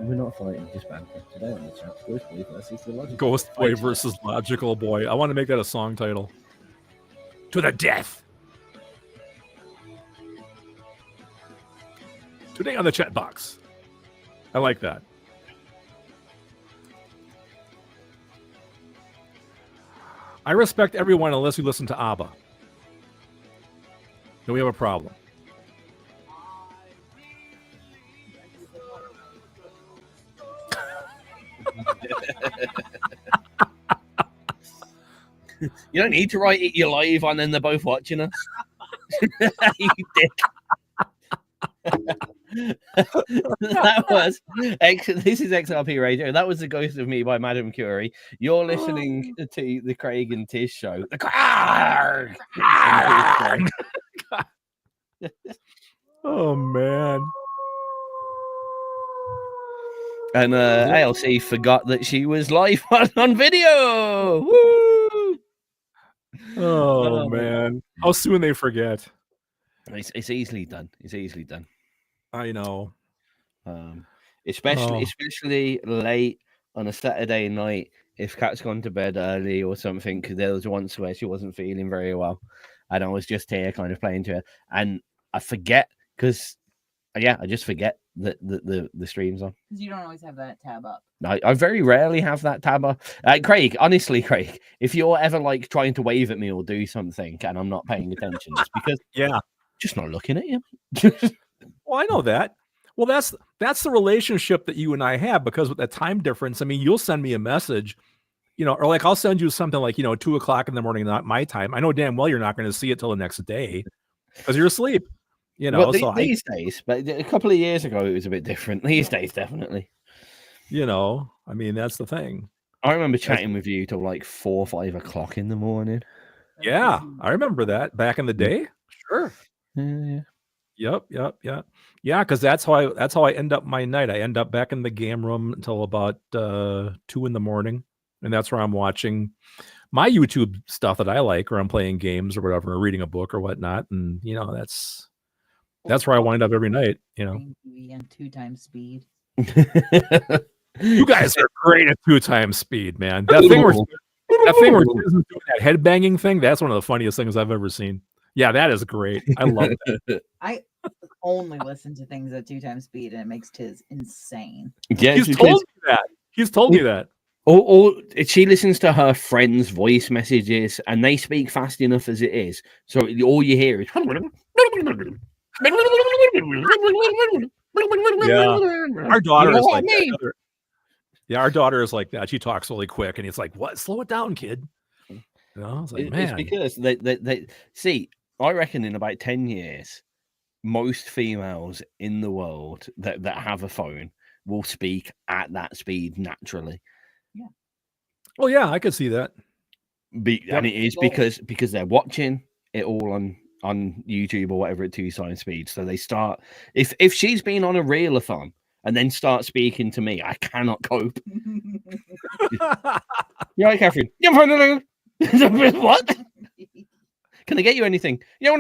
We're not fighting, just banter. Today on the chat, Ghost Boy versus the Logical Ghost Boy versus Logical Boy. I want to make that a song title. To the death. Today on the chat box. I like that. I respect everyone unless you listen to ABBA. Then we have a problem. You don't need to write it. You're live on, and they're both watching us. You dick. That was this is XRP Radio. That was The Ghost of Me by Madam Curie. You're listening to the Craig and Tizz Show. The CrARGH. Oh man. And ALC forgot that she was live on video. Woo! Oh man. How soon they forget. It's easily done. It's easily done. I know. Especially late on a Saturday night if Kat's gone to bed early or something, because there was once where she wasn't feeling very well and I was just here kind of playing to her, and I forget because I just forget that the stream's on. Because you don't always have that tab up. I very rarely have that tab up. Craig, honestly, Craig, if you're ever like trying to wave at me or do something and I'm not paying attention, it's because just not looking at you. Well, I know that. Well, that's the relationship that you and I have, because with that time difference, I mean, you'll send me a message, or like I'll send you something like, 2:00 in the morning, not my time. I know damn well you're not going to see it till the next day because you're asleep. Well, these days, but a couple of years ago it was a bit different. These days, definitely. I mean, that's the thing. I remember chatting with you till like 4 or 5 o'clock in the morning. Yeah, I remember that back in the day. Sure. Yeah. Yep. Yeah, because that's how I end up my night. I end up back in the game room until about 2 in the morning, and that's where I'm watching my YouTube stuff that I like, or I'm playing games or whatever, or reading a book or whatnot. And that's where I wind up every night. And 2x speed. You guys are great at 2x speed, man. That thing where Tizz is doing that headbanging thing, that's one of the funniest things I've ever seen. Yeah, that is great. I love that. I only listen to things at 2x speed, and it makes Tizz insane. Yeah, He's told me that. He's told me that. Or she listens to her friends' voice messages, and they speak fast enough as it is. So all you hear is. Yeah, our daughter is like that. Yeah, our daughter is like that. She talks really quick, and it's like, "What? Slow it down, kid." It's like, man, it's because they see. I reckon in about 10 years, most females in the world that have a phone will speak at that speed naturally. Yeah. Oh yeah, I could see that. And it is because they're watching it all on YouTube or whatever at 2x speed. So they start. If she's been on a reelathon and then start speaking to me, I cannot cope. You're right, Catherine. What? Can I get you anything? You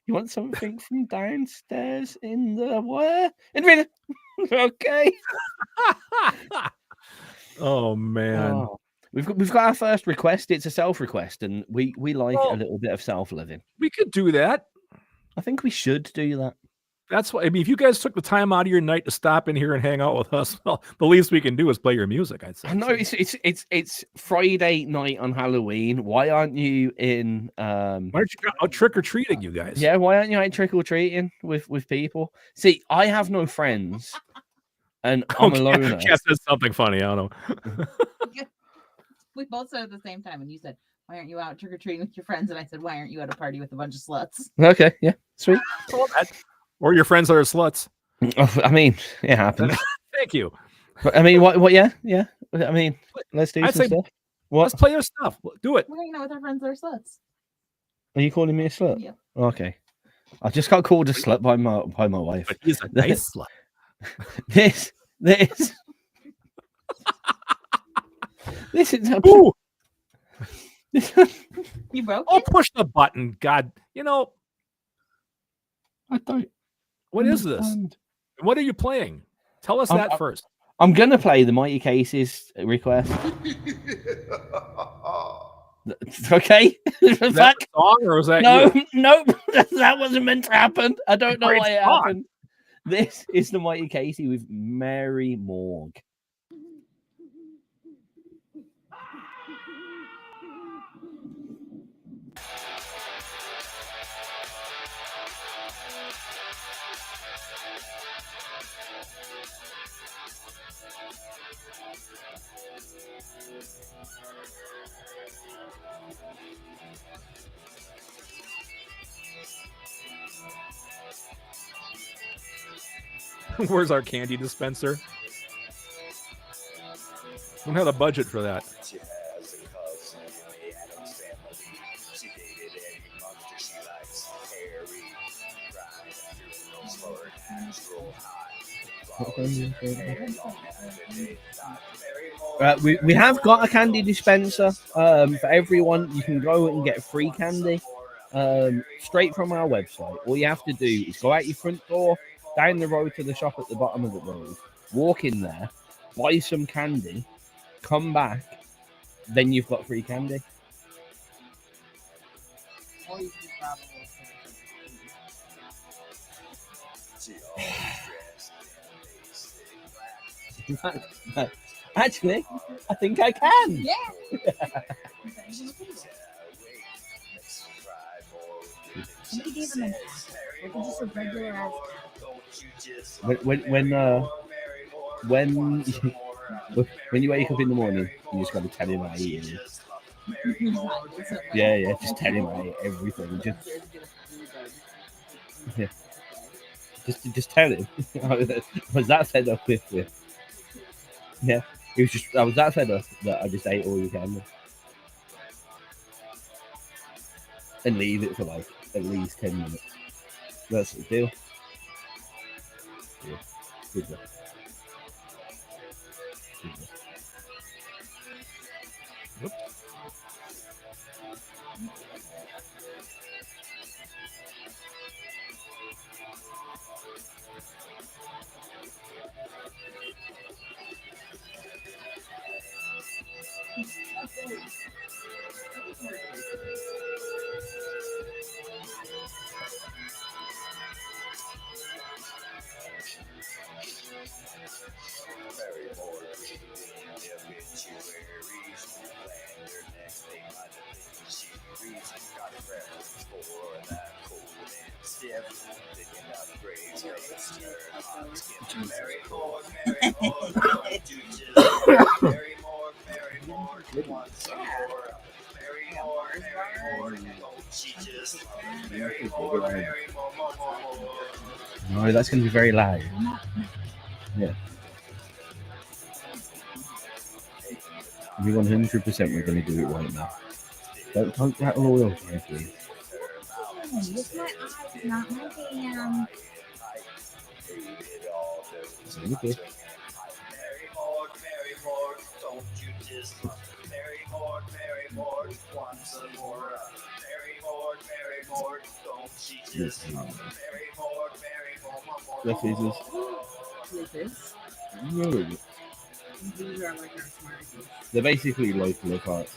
want something from downstairs in the where? Okay. Oh man. We've got our first request. It's a self-request, and we like a little bit of self-living. We could do that. I think we should do that. That's why. I mean, if you guys took the time out of your night to stop in here and hang out with us, well, the least we can do is play your music. I'd say. I know it's Friday night on Halloween. Why aren't you in? Why aren't you out trick or treating, you guys? Yeah, why aren't you out trick or treating with people? See, I have no friends, and I'm a loner. Cass said something funny. I don't know. We both said at the same time, and you said, "Why aren't you out trick or treating with your friends?" And I said, "Why aren't you at a party with a bunch of sluts?" Okay, yeah, sweet. Or your friends are sluts. I mean, it happens. Thank you. But I mean, what? Yeah. I mean, let's do I'd some say stuff. What? Let's play your stuff. Do it. We're hanging out with our friends that are sluts. Are you calling me a slut? Yeah. Okay. I just got called a slut by my wife. But he's a nice slut. This is Ooh, You broke oh, it? push the button. God, I don't. what is this? What are you playing? Tell us that first. I'm gonna play the Mighty Cases request. Okay. Is that the song or was that you? No, that wasn't meant to happen. I don't know Great why it song. happened. This is the Mighty Casey with Mary Morgue. Where's our candy dispenser? We don't have the budget for that. She has a cousin in the Addams family. She dated any monster she likes. Harry, crying through those floor hands roll high. We have got a candy dispenser for everyone. You can go and get free candy straight from our website. All you have to do is go out your front door, down the road to the shop at the bottom of the road, walk in there, buy some candy, come back, then you've got free candy. Or you can travel. Actually, I think I can. Yeah. Somebody gave him an ass. Like just a regular ass. When you wake up in the morning, you just got to tell him I eat it. Yeah, just tell him I eat everything. Just tell him. I was that fed up with it. Yeah, I was that fed up that I just ate all your candy and leave it for like at least 10 minutes. That's the deal. Yeah, good luck. Whoop. No, that's going to be very loud. Yeah. We 100% we're going to do it right now. Don't rattle all over me, please. It's my eyes, not my hand. Okay. What is this? No. These are like our Smarties. They're basically local carts.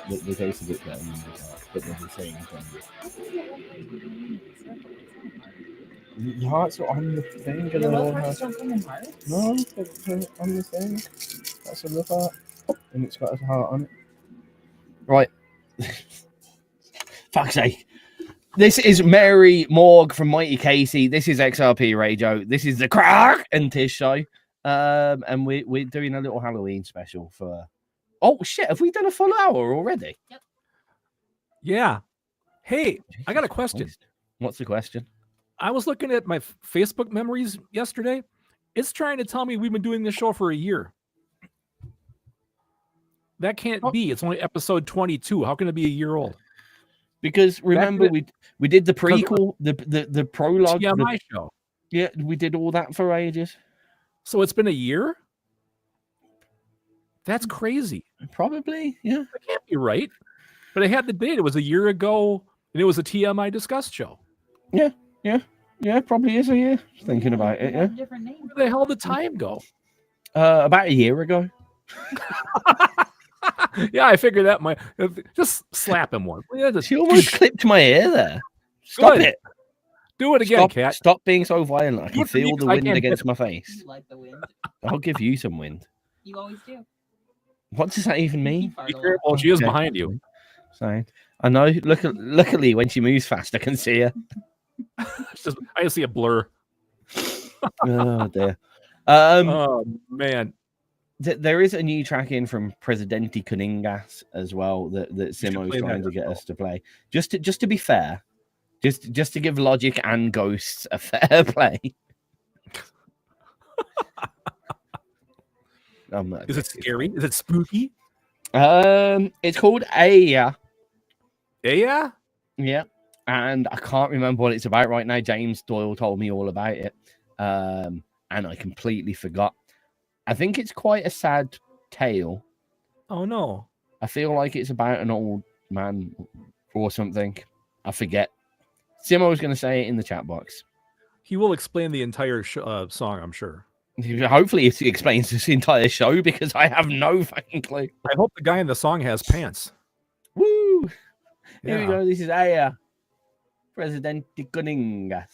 The taste is a bit better than the dark, but they're the same thing. The hearts are on the thing, and Your they all love hearts have... don't come in hearts? No, they're on the thing. That's a love heart, and it's got a heart on it. Right. Fuck's sake. This is Mary Morg from Mighty Casey. This is XRP Radio. This is the CrARGH and Tizz Show. And we're doing a little Halloween special for... Oh, shit. Have we done a full hour already? Yep. Yeah. Hey, I got a question. What's the question? I was looking at my Facebook memories yesterday. It's trying to tell me we've been doing this show for a year. That can't be. It's only episode 22. How can it be a year old? Because remember, we did the prequel, the prologue. TMI show. Yeah, we did all that for ages. So it's been a year? That's crazy. Probably, yeah. That can't be right. But I had the date. It was a year ago, and it was a TMI Discussed show. Yeah, probably is a year. Thinking about it, yeah. Different name. Where the hell did time go? About a year ago. Yeah, I figured that might just slap him one. She almost clipped my ear there. Stop it. Do it again, Cat. Stop being so violent. I can feel the wind against my face. You like the wind. I'll give you some wind. You always do. What does that even mean? Be careful. She is behind you. Sorry. I know. Luckily, when she moves fast, I can see her. I just see a blur. Oh dear. Oh man. There is a new track in from Presidente Kuningas as well that Simo's trying to get us to play. Just to be fair, just to give Logic and Ghosts a fair play. Is it scary? Is it spooky? It's called Aya. Aya? Yeah. And I can't remember what it's about right now. James Doyle told me all about it. And I completely forgot. I think it's quite a sad tale. Oh, no. I feel like it's about an old man or something. I forget. Simo was going to say it in the chat box. He will explain the entire song, I'm sure. Hopefully he explains this entire show because I have no fucking clue. I hope the guy in the song has pants. Woo! Yeah. Here we go. This is Aya. Presidente Kuningas.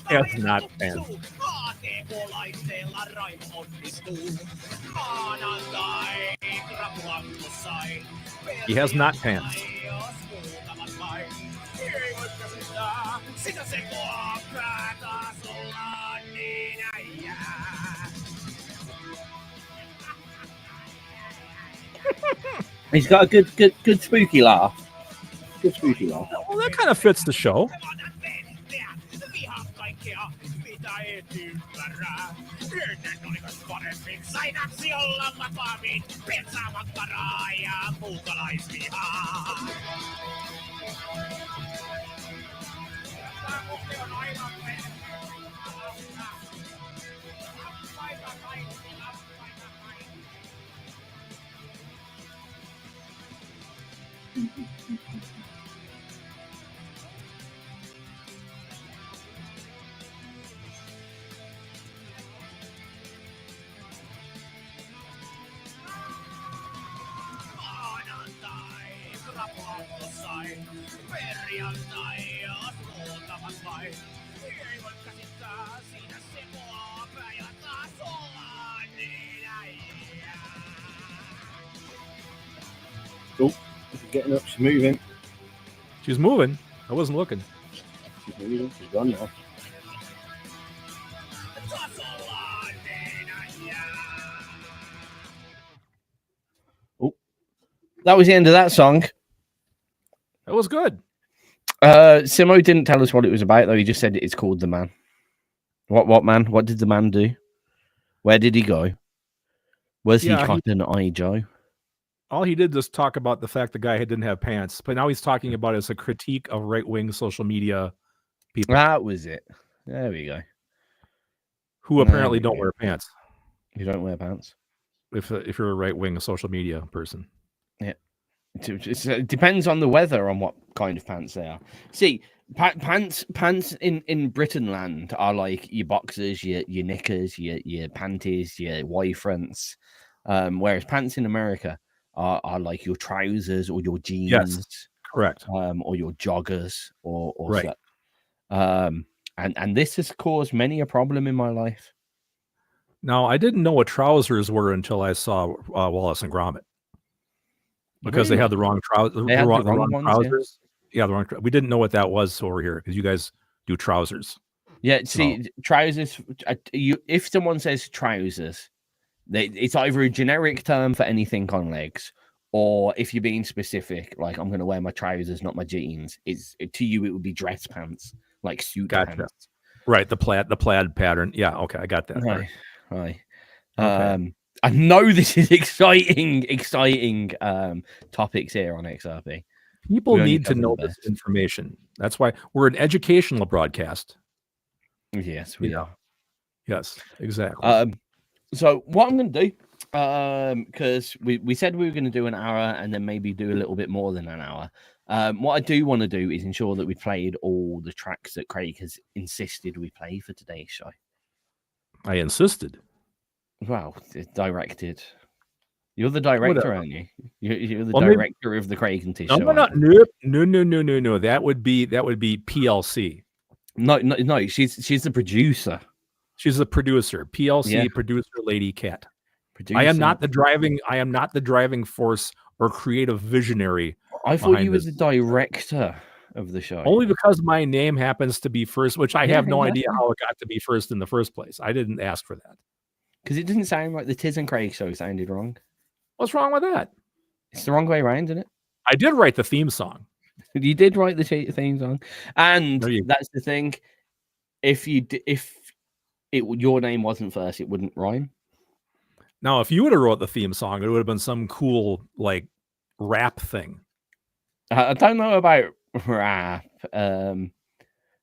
That's not fan. He has not pants. He's got a good spooky laugh. Good spooky laugh. Well, that kind of fits the show. Oh, she's getting up. She's moving. She's moving. I wasn't looking. She's moving. She's gone now. Oh, that was the end of that song. That was good. Simo didn't tell us what it was about, though. He just said it's called The Man. What man? What did the man do? Where did he go? Was he Cotton Eye Joe? All he did was talk about the fact the guy didn't have pants, but now he's talking about it as a critique of right-wing social media people That was it. There we go. who apparently don't wear pants. You don't wear pants? If you're a right-wing social media person. Yeah. It depends on the weather on what kind of pants they are. See, pants in Britain land are like your boxers, your knickers, your panties, your Y-fronts. Whereas pants in America are like your trousers or your jeans. Yes, correct. Or your joggers or right. So. And this has caused many a problem in my life. Now, I didn't know what trousers were until I saw Wallace and Gromit. Because they had the wrong trousers. The wrong trousers. Yeah, the wrong. We didn't know what that was over here because you guys do trousers. Yeah, see, trousers. If someone says trousers, it's either a generic term for anything on legs, or if you're being specific, like I'm going to wear my trousers, not my jeans. To you, it would be dress pants, like suit pants. Right, the plaid pattern. Yeah, okay, I got that. Right. Okay. I know this is exciting topics here on XRP. People need to know this information. That's why we're an educational broadcast. Yes, we are. Yes, exactly. So what I'm going to do, because we said we were going to do an hour and then maybe do a little bit more than an hour. What I do want to do is ensure that we played all the tracks that Craig has insisted we play for today's show. I insisted. Well, directed. You're the director, aren't you? You're the director of the Craig and Tizz Show. No. That would be PLC. No. She's the producer. She's the producer. PLC producer, Lady Cat. Producer. I am not the driving force or creative visionary. I thought you were the director of the show. Only because my name happens to be first, which I have no idea how it got to be first in the first place. I didn't ask for that. Because it didn't sound like the Tizz and Craig show sounded wrong. What's wrong with that? It's the wrong way around, isn't it? I did write the theme song. You did write the theme song, and that's the thing. If your name wasn't first, it wouldn't rhyme. Now, if you would have wrote the theme song, it would have been some cool like rap thing. I don't know about rap.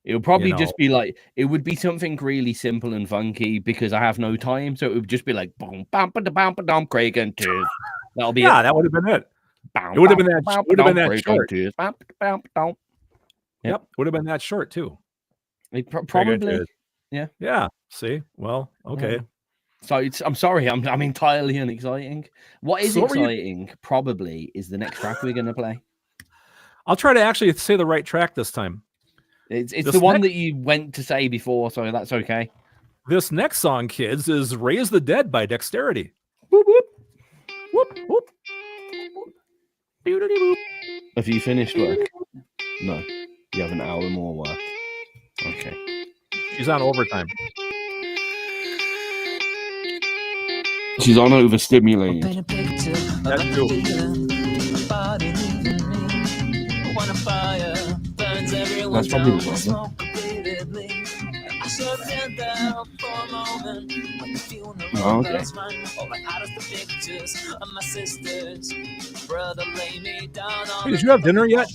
It would probably just be like, it would be something really simple and funky because I have no time. So it would just be like, boom, bam, bam, bam, Craig and Tizz. That'll be it. That would have been it. It would have been that short. Yep, would have been that short too. Probably. Yeah. Yeah. See? Well, okay. So I'm sorry, I'm entirely unexciting. What is exciting probably is the next track we're going to play. I'll try to actually say the right track this time. It's the one that you went to say before, so that's okay. This next song, kids, is Raise the Dead by Dexterity. Whoop, whoop. Whoop, whoop. Whoop. Have you finished work? No. You have an hour more work. Okay. She's on overtime. She's on overstimulated. That's true. That's probably the problem. Oh, okay. Hey, did you have dinner yet?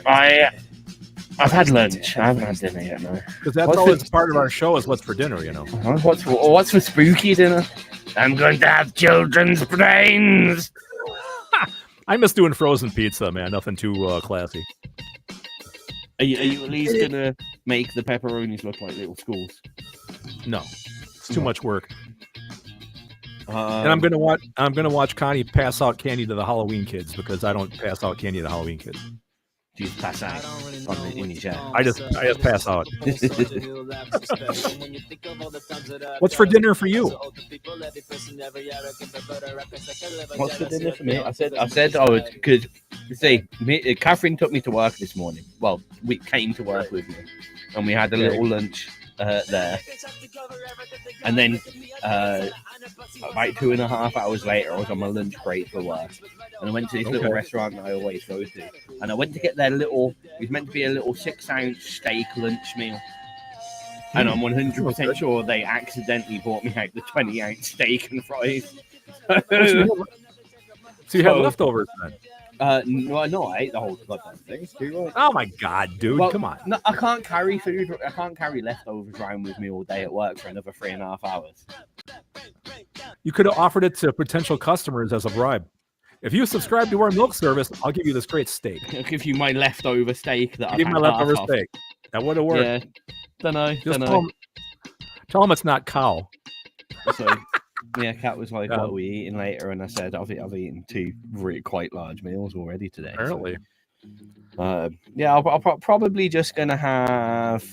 I've had lunch. I haven't had dinner yet, no. Because that's always part of our show is what's for dinner, you know. What's for spooky dinner? I'm going to have children's brains. I miss doing frozen pizza, man. Nothing too classy. Are you at least gonna make the pepperonis look like little schools? No, it's too much work. And I'm gonna watch Connie pass out candy to the Halloween kids because I don't pass out candy to the Halloween kids. You just pass out in your chair. I just pass out. What's for dinner for you? What's for dinner for me? I said I would, because you see, Catherine took me to work this morning. Well, we came to work with me, and we had a little lunch there. And then about 2.5 hours later, I was on my lunch break for work, and I went to this little restaurant that I always go to, and I went to get their little. It was meant to be a little 6-ounce steak lunch meal, and I'm 100% sure they accidentally bought me out the 20-ounce steak and fries. So you had leftovers then? No, I ate the whole goddamn thing. It's too right. Oh my god, dude! Well, Come on. No, I can't carry food. I can't carry leftovers around with me all day at work for another 3.5 hours. You could have offered it to potential customers as a bribe. If you subscribe to our milk service, I'll give you this great steak. I'll give you my leftover steak that Give I've my had leftover half of. steak. That would have worked. Yeah, don't know. Just tell them it's not cow. So, yeah, Kat was like, Yeah. "What are we eating later?" And I said, "I've eaten 2 really quite large meals already today." Apparently. So, yeah, I'll probably just gonna have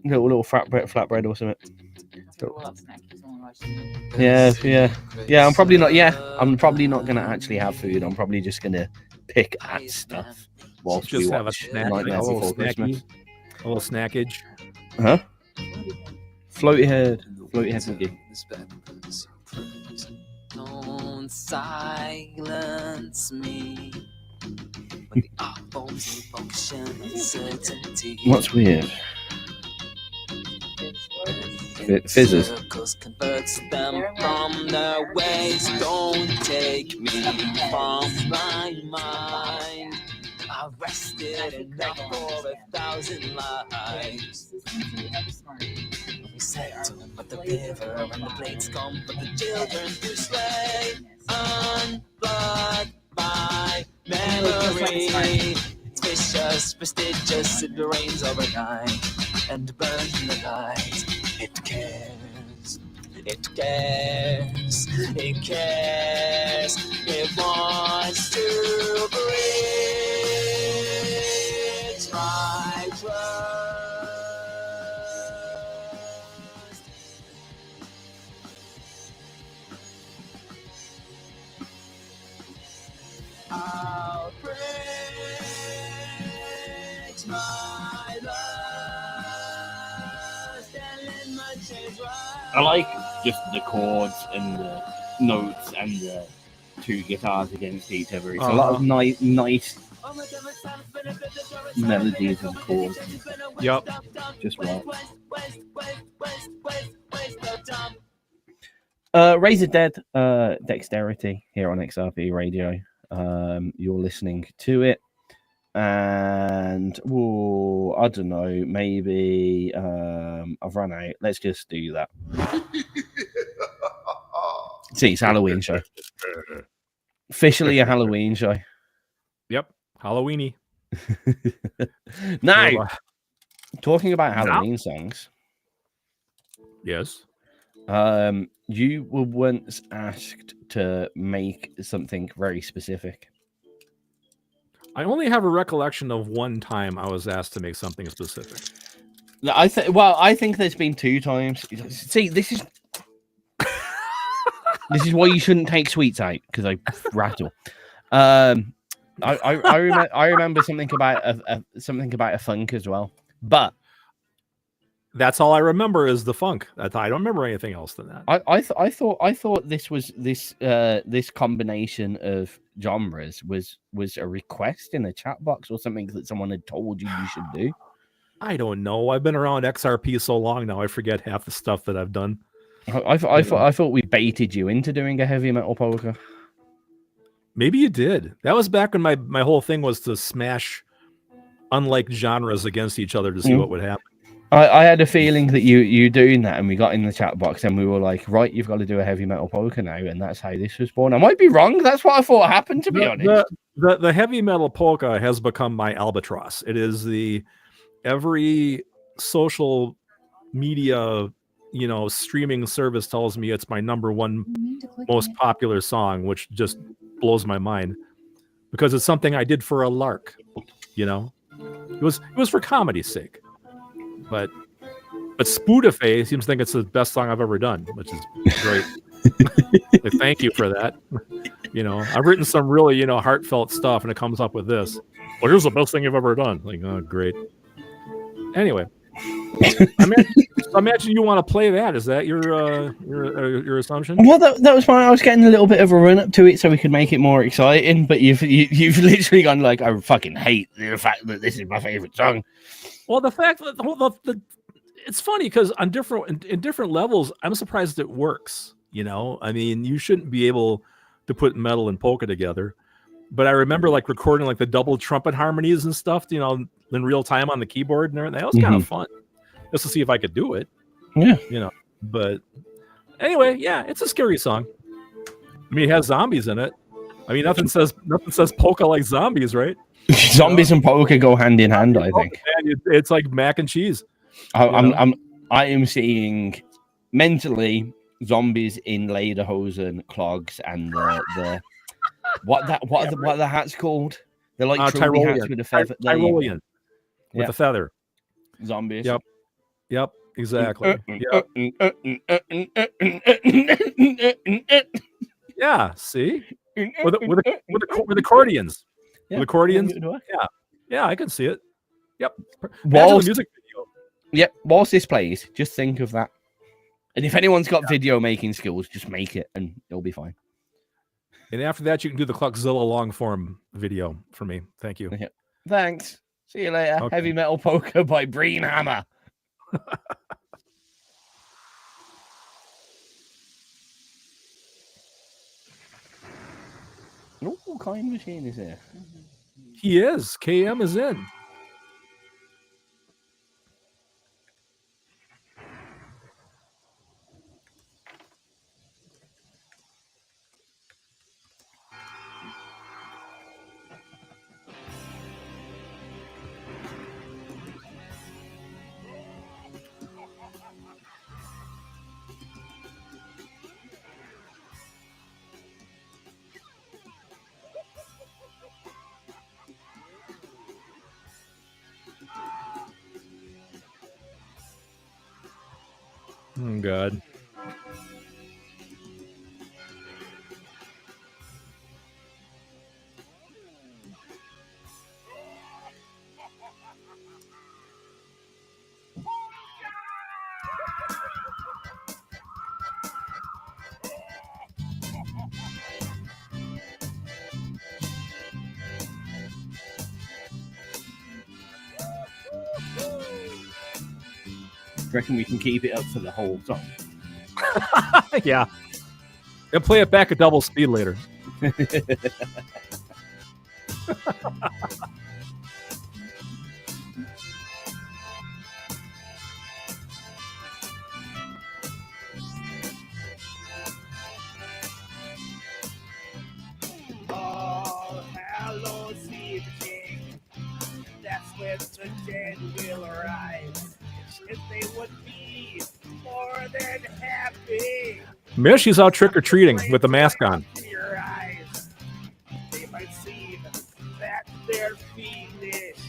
little flatbread or something. Yeah. I'm probably not. Yeah, I'm probably not gonna actually have food. I'm probably just gonna pick at stuff whilst we Just have a watch snack, Nightmare a little Before Christmas. a little snackage. Huh? Floaty head Mickey. Don't silence me. When the eyeballs function uncertainty. What's weird? Fizzes. Circles converts them from their ways. Don't take me from my mind. I rested enough for 1,000 lives. We settle but the river and the blades come but the children to slay. Unplugged by memory. It's vicious, prestigious, it rains overnight and burns in the light. It cares, it cares, it cares. It wants to breach my trust. I'll breach my lust and let my chains rise. I like just the chords and the notes and the 2 guitars against each other. It's a lot of nice melodies and chords. Yep. Just right. Razor Dead, Dexterity here on XRP Radio. You're listening to it, and I don't know, maybe I've run out. Let's just do that. See, it's a Halloween show. Officially a Halloween show. Yep. Halloweeny. Now, talking about Halloween songs. Yes. You were once asked to make something very specific. I only have a recollection of one time I was asked to make something specific. I think there's been 2 times. See, this is why you shouldn't take sweets out, because I rattle. I remember something about a funk as well, but that's all I remember is the funk. I don't remember anything else than that. I thought this was this combination of genres was a request in a chat box or something that someone had told you should do. I don't know. I've been around XRP so long now, I forget half the stuff that I've done. I thought we baited you into doing a heavy metal polka. Maybe you did. That was back when my whole thing was to smash unlike genres against each other to see what would happen. I had a feeling that you doing that, and we got in the chat box and we were like, right, you've got to do a heavy metal polka now, and that's how this was born. I might be wrong. That's what I thought happened, to be honest. The heavy metal polka has become my albatross. It is every social media, streaming service tells me it's my number 1 most popular song, which just blows my mind because it's something I did for a lark. It was for comedy's sake. But Spoodafe seems to think it's the best song I've ever done, which is great. Like, thank you for that. I've written some really, heartfelt stuff, and it comes up with this. Well, here's the best thing you've ever done. Like, oh, great. Anyway, imagine you want to play that. Is that your assumption? Well, that was fine. I was getting a little bit of a run up to it so we could make it more exciting. But you've literally gone like, I fucking hate the fact that this is my favorite song. Well, the fact that it's funny because in different levels, I'm surprised it works. I mean, you shouldn't be able to put metal and polka together. But I remember like recording like the double trumpet harmonies and stuff, you know, in real time on the keyboard and everything. That was kind of fun, just to see if I could do it. Yeah, you know. But anyway, yeah, it's a scary song. I mean, it has zombies in it. I mean, nothing says polka like zombies, right? Zombies and polka go hand in hand. I think it's like mac and cheese. I am seeing mentally zombies in lederhosen, clogs, and the what are the hats called? They're like Tyrolean hats with a feather. Tyrolean with a feather. Zombies. Yep. Exactly. Yep. Yeah. See, with accordions. Yeah. With accordions. Yeah. I can see it. Yep. Whilst, music video. Yep. Whilst this plays, just think of that. And if anyone's got video making skills, just make it, and it'll be fine. And after that, you can do the Cluckzilla long form video for me. Thank you. Yeah. Thanks. See you later. Okay. Heavy Metal Polka by Breanhammer. What kind of machine is here? He is. KM is in. Oh, God. Reckon we can keep it up for the whole song? Yeah. And play it back at double speed later. All Hallows evening, that's when the dead will arise. If they would be more than happy. Mish, he's out trick-or-treating with the mask on. Your eyes, they might seem that they're fiendish,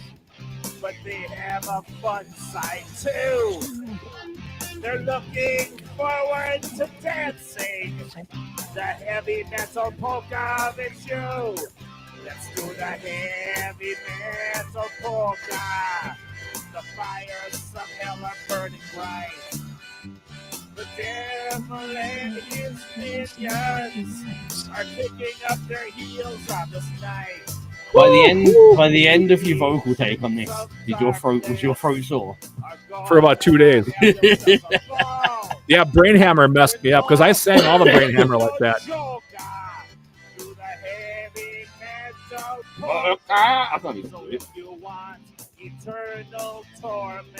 but they have a fun side too. They're looking forward to dancing the heavy metal polka with you. Let's do the heavy metal polka. The fires of hell are burning bright. The devil and his minions are kicking up their heels on this night. By the end of your vocal take on this, was your throat sore? For about 2 days. Yeah, Breanhammer messed me up because I sang all the Breanhammer like that. I can't even do it. Eternal torment.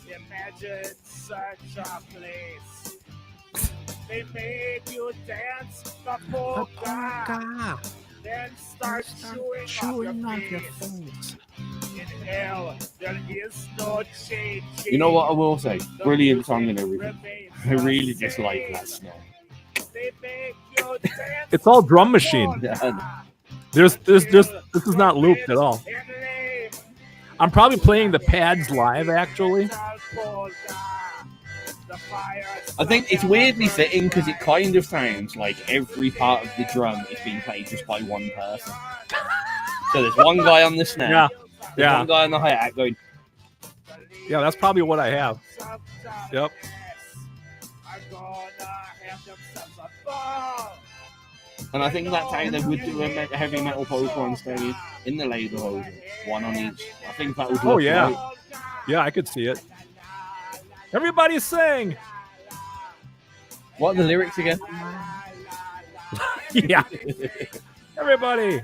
Imagine such a place. They make you dance the polka, then start chewing off your face. In hell, there is no change. You know what I will say? Brilliant song and everything. I really dislike that song. They make you dance. It's all drum machine. This is not looped at all. I'm probably playing the pads live, actually. I think it's weirdly fitting because it kind of sounds like every part of the drum is being played just by one person. So there's one guy on the snare, there's one guy on the hi-hat going. Yeah, that's probably what I have. Yep. And I think that's how they would do a heavy metal polka on stage in the lederhosen, one on each. I think that would look yeah. right. Yeah, I could see it. Everybody sing. What are the lyrics again? Yeah. Everybody.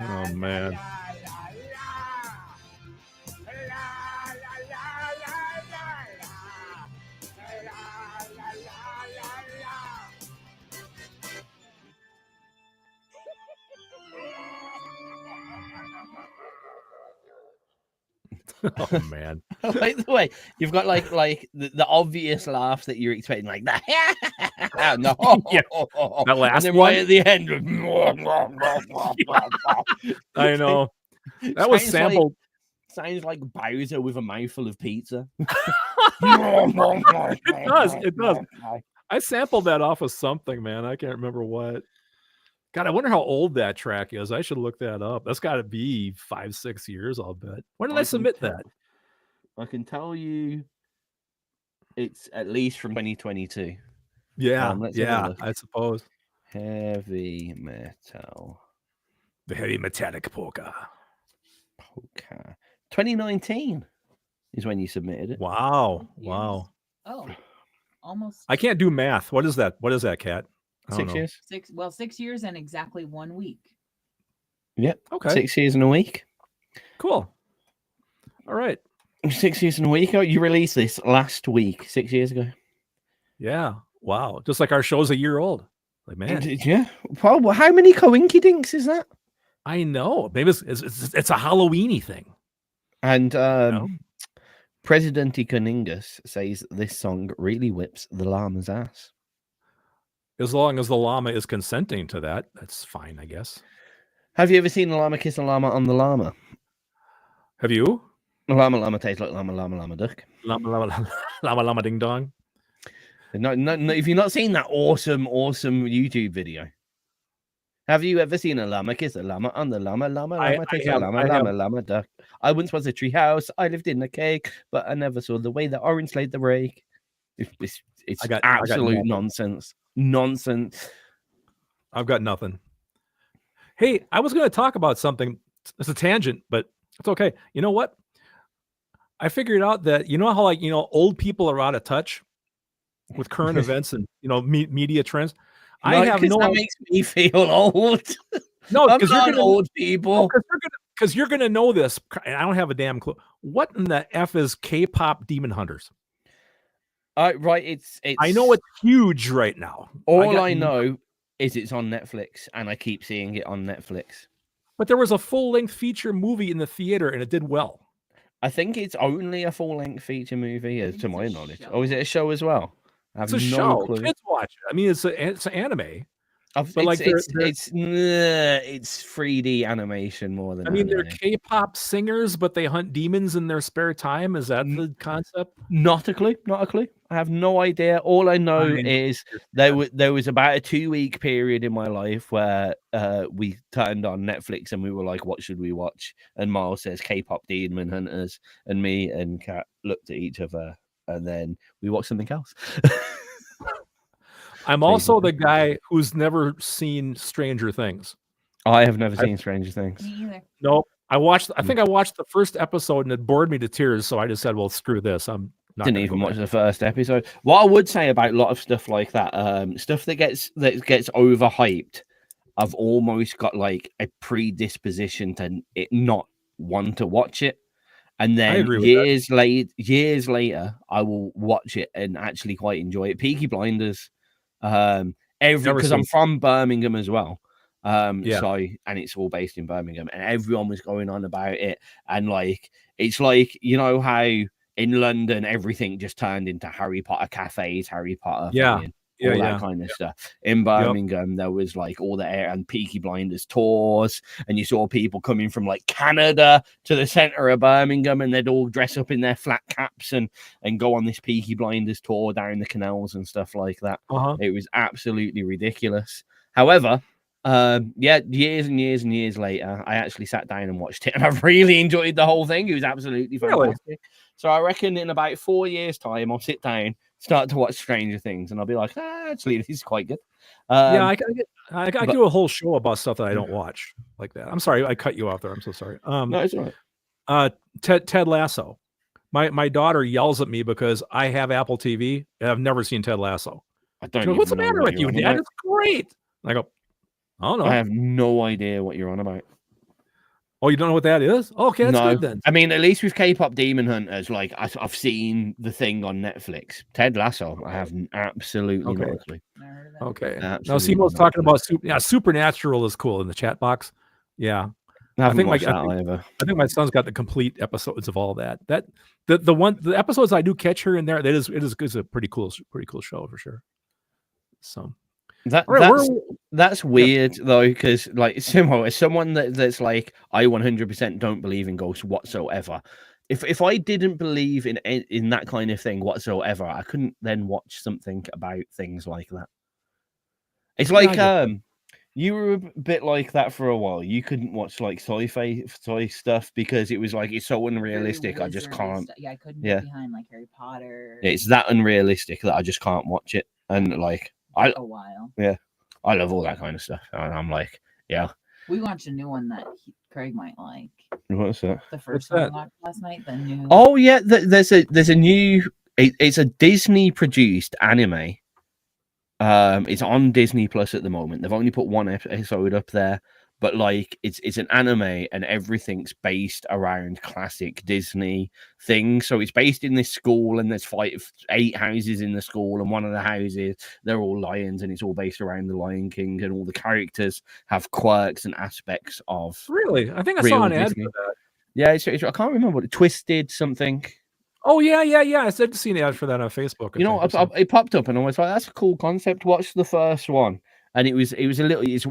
Oh man. Oh man. I like the way you've got like the obvious laughs that you're expecting, like that. No, Yeah. That last and then one? right at the end. I know. That was Sounds sampled. Sounds like Bowser with a mouthful of pizza. It does. It does. I sampled that off of something, man. I can't remember what. God, I wonder how old that track is. I should look that up. That's got to be 5-6 years, I'll bet. When did I submit that? I can tell you it's at least from 2022. Yeah, let's have a yeah, look. I suppose. Heavy metal. The heavy metallic polka. 2019 is when you submitted it. Wow. Yes. Wow. Oh, almost I can't do math. What is that? What is that, Kat? I don't 6 know. years? 6 years and exactly 1 week. Yep. Okay. 6 years and a week. Cool. All right. 6 years and a week. Oh, you released this last week, 6 years ago. Yeah. Wow. Just like our show's a year old. Like, man. Yeah. Well, how many coinkydinks is that? I know. Maybe it's a Halloweeny thing. And President Ikoningus says this song really whips the llama's ass. As long as the llama is consenting to that, that's fine, I guess. Have you ever seen a llama kiss a llama on the llama? Have you? Llama tastes like llama duck. Llama ding dong. No, if you've not seen that awesome YouTube video, have you ever seen a llama kiss a llama on the llama tastes like llama duck? I once was a tree house. I lived in a cake, but I never saw the way the orange laid the rake. It's absolute nonsense. Nonsense. I've got nothing. Hey, I was going to talk about something. It's a tangent, but it's okay. You know what? I figured out that, you know how, old people are out of touch with current events and, media trends? That makes me feel old. No, because you're old people. Because you're going to know this. And I don't have a damn clue. What in the F is K-pop Demon Hunters? Right, it's. I know it's huge right now. All I know is it's on Netflix, and I keep seeing it on Netflix. But there was a full-length feature movie in the theater, and it did well. I think it's only a full-length feature movie, to my knowledge. Or is it a show as well? It's a show. Kids watch it. I mean, it's an anime. But it's 3D animation more than. I mean, they're K-pop singers, but they hunt demons in their spare time. Is that the concept? Not a clue. I have no idea. All I know is there was about a 2-week period in my life where we turned on Netflix and we were like, "What should we watch?" And Miles says K-pop Demon Hunters, and me and Kat looked at each other, and then we watched something else. I'm also the guy who's never seen Stranger Things. I have never seen Stranger Things. Me either. Nope. I think I watched the first episode and it bored me to tears. So I just said, well, screw this. I'm not didn't even watch the first episode. What I would say about a lot of stuff like that, stuff that gets overhyped, I've almost got like a predisposition to it not want to watch it. And then years later, I will watch it and actually quite enjoy it. Peaky Blinders. Because I'm from Birmingham as well. So and it's all based in Birmingham, and everyone was going on about it, and like it's like, you know how in London everything just turned into Harry Potter cafes, Harry Potter, all that kind of stuff. In Birmingham, there was like all the air and Peaky Blinders tours, and you saw people coming from like Canada to the center of Birmingham, and they'd all dress up in their flat caps and go on this Peaky Blinders tour down the canals and stuff like that. It was absolutely ridiculous. However, years and years and years later, I actually sat down and watched it, and I really enjoyed the whole thing. It was absolutely fantastic. So I reckon in about 4 years' time, I'll sit down, start to watch Stranger Things, and I'll be like, actually, this is quite good. Yeah, I but- do a whole show about stuff that I don't watch like that. I'm sorry, I cut you off there. I'm so sorry. no, it's all right. Ted Lasso. My daughter yells at me because I have Apple TV and I've never seen Ted Lasso. I don't She goes, even "What's the know matter what with you're you, on Dad? about. It's great." I go, "I don't know." I have no idea what you're on about. Oh, you don't know what that is? Oh, okay, that's No, good then. I mean, at least with K-pop Demon Hunters, like I've seen the thing on Netflix. Ted Lasso, I have absolutely Okay. no clue. Never heard of that. Okay. Now, Absolutely Simo's not. talking about Supernatural is cool in the chat box. Yeah, I haven't think watched like- that either. I think my son's got the complete episodes of all that. The episodes I do catch here and there, it's a pretty cool show for sure. So All right, that's weird though, because like Simo, as someone that's like I 100% don't believe in ghosts whatsoever. If I didn't believe in that kind of thing whatsoever, I couldn't then watch something about things like that. It's like you were a bit like that for a while. You couldn't watch like sci-fi stuff because it was like it's so unrealistic. Very I just wizard-y can't. stuff. Yeah, I couldn't Yeah. get behind like Harry Potter. It's that unrealistic that I just can't watch it. And like a while. I love all that kind of stuff. And I'm like, yeah, We watched a new one that Craig might like. what's that? The first What's one that? we watched last night. The new. Oh yeah, there's a new. It's a Disney produced anime. It's on Disney Plus at the moment. They've only put one episode up there, but like it's an anime and everything's based around classic Disney things. So it's based in this school and there's 8 houses in the school, and one of the houses they're all lions, and it's all based around the Lion King, and all the characters have quirks and aspects of Really? I think I real saw an ad Disney. for that. Yeah, it's I can't remember what Twisted something. Oh yeah. I said seen an ad for that on Facebook. You know, it popped up, and I was like, "That's a cool concept." Watch the first one, and it was a little. It's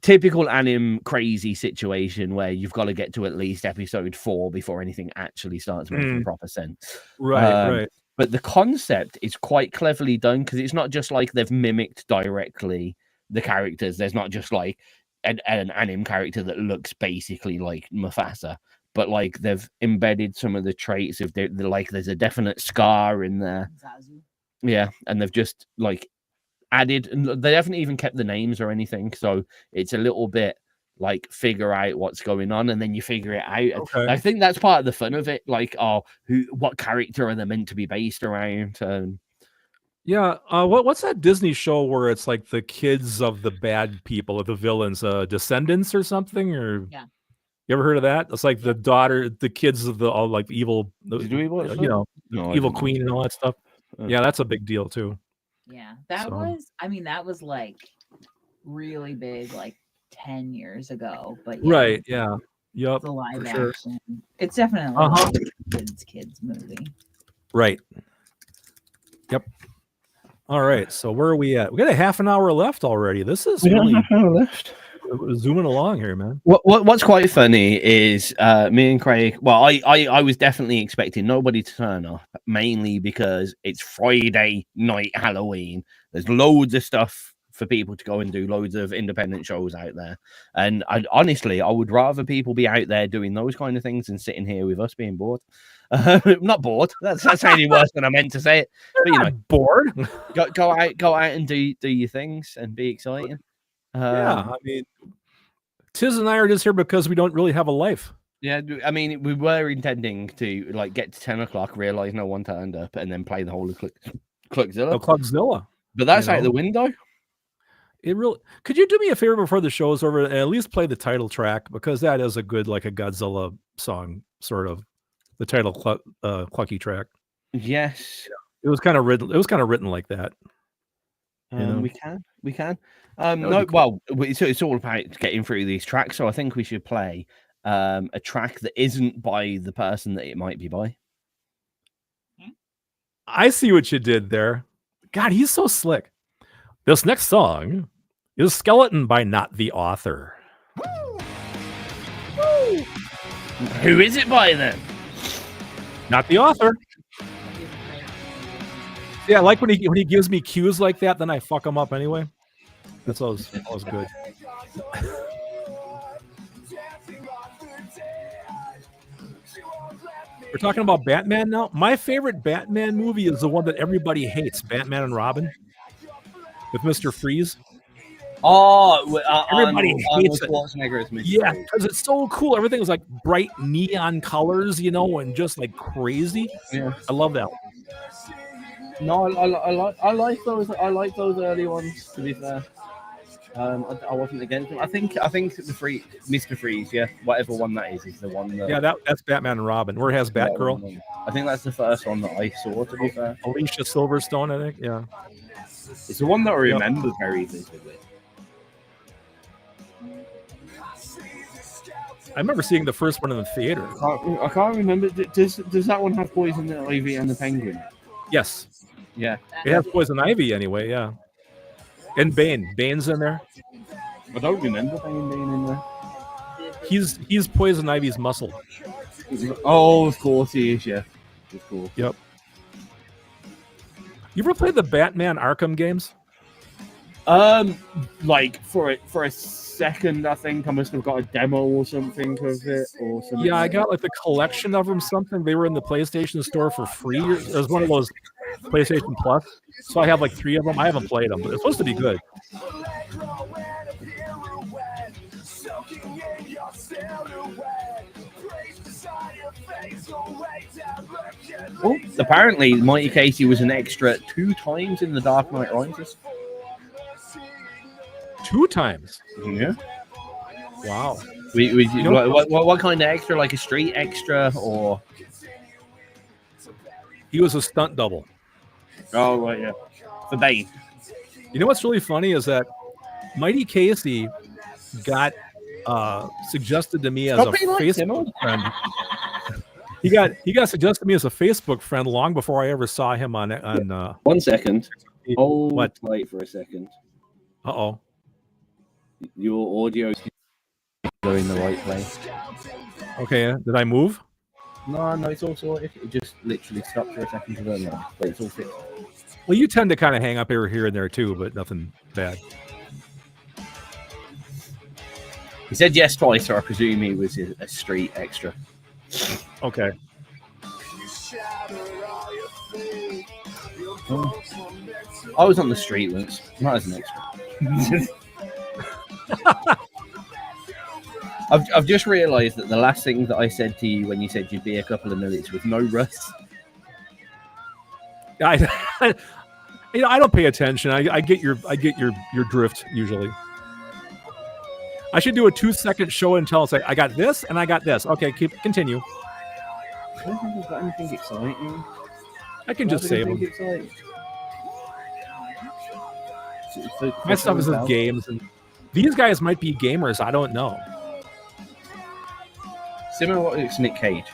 typical anime crazy situation where you've got to get to at least episode 4 before anything actually starts making proper sense. Right. But the concept is quite cleverly done because it's not just like they've mimicked directly the characters. There's not just like an anime character that looks basically like Mufasa. But like they've embedded some of the traits of like there's a definite scar in there. Zazu. Yeah, and they've just like added, and they haven't even kept the names or anything, so it's a little bit like figure out what's going on, and then you figure it out. Okay. I think that's part of the fun of it. Like, what character are they meant to be based around? Yeah. What's that Disney show where it's like the kids of the bad people, or the villains, Descendants or something? Or Yeah. You ever heard of that? It's like the kids of the all like evil, Did we watch that? no, I evil didn't. queen and all that stuff. Yeah, that's a big deal too. Yeah, that was like really big, like 10 years ago. But yeah, Right. Yeah. Yep. the live for sure. action. It's definitely a kids movie. Right. Yep. All right. So where are we at? We got a half an hour left already. This is really left. zooming along here, man. What's quite funny is me and Craig. Well, I was definitely expecting nobody to turn up, mainly because it's Friday night Halloween. There's loads of stuff for people to go and do, loads of independent shows out there. And honestly, I would rather people be out there doing those kind of things than sitting here with us being bored. Not bored. That's sounding worse than I meant to say it. But you know, Bored. go out and do your things and be exciting. Yeah, I mean, Tizz and I are just here because we don't really have a life. Yeah, I mean, we were intending to like get to 10 o'clock, realize no one turned up, and then play the whole of Cluckzilla. Clugzilla. But that's you out know? the window. It really. Could you do me a favor before the show's over and at least play the title track, because that is a good like a Godzilla song, sort of the title Clucky track. Yes, It was kind of written. It was kind of written like that. know? We can. would No, be cool. well, it's all about getting through these tracks. So I think we should play a track that isn't by the person that it might be by. I see what you did there. God, he's so slick. This next song is Skeleton by Not the Author. Who is it by then? Not the author. Yeah, I like when he gives me cues like that, then I fuck him up anyway. That's always good. We're talking about Batman now. My favorite Batman movie is the one that everybody hates, Batman and Robin, with Mr. Freeze. Everybody hates it. Schwarzenegger as Mr. Yeah, Freeze. because it's so cool. Everything was like bright neon colors, you know, and just like crazy. Yeah. I love that. No, I like those. I like those early ones. To be fair, I wasn't against them. I think the Mr. Freeze, yeah, whatever one that is the one. That, Yeah, that's Batman and Robin. Where has Batgirl? I think that's the first one that I saw. To be fair, Alicia Silverstone, I think. Yeah, it's the one that I remember very vividly. I remember seeing the first one in the theater. I can't remember. Does that one have Poison Ivy and the Penguin? Yes. Yeah. It has Poison Ivy anyway, yeah. And Bane. Bane's in there. I don't remember Bane being in there. He's Poison Ivy's muscle. Oh, of course he is, yeah. Of course. Yep. You ever played the Batman Arkham games? Like for a second, I think I must have got a demo or something of it, or something. Yeah, I got like the collection of them. Something they were in the PlayStation Store for free. It was one of those PlayStation Plus. So I have like 3 of them. I haven't played them, but it's supposed to be good. Oh, apparently Mighty Casey was an extra 2 times in the Dark Knight Rises. 2 times. Yeah. Wow. What kind of extra? Like a street extra, or? He was a stunt double. Oh right, yeah. For Bane. You know what's really funny is that Mighty Casey got suggested to me as a Facebook friend. He got suggested to me as a Facebook friend long before I ever saw him on 1 second. Oh, what? Wait for a second. Uh-oh. Your audio is going the right place. Okay, did I move? No, it's all sorted. It just literally stopped for a second to learn that, but it's all fixed. Well, you tend to kind of hang up here and there too, but nothing bad. He said yes twice, so I presume he was a street extra. Okay. I was on the street once, not as an extra. I've just realised that the last thing that I said to you when you said you'd be a couple of minutes was no rust. I don't pay attention. I get your drift usually. I should do a 2-second show and tell us I got this and I got this. Okay, continue. I don't think I've got anything exciting. I can just save them. My stuff is with games, and these guys might be gamers. I don't know. Similar, it's Nick Cage.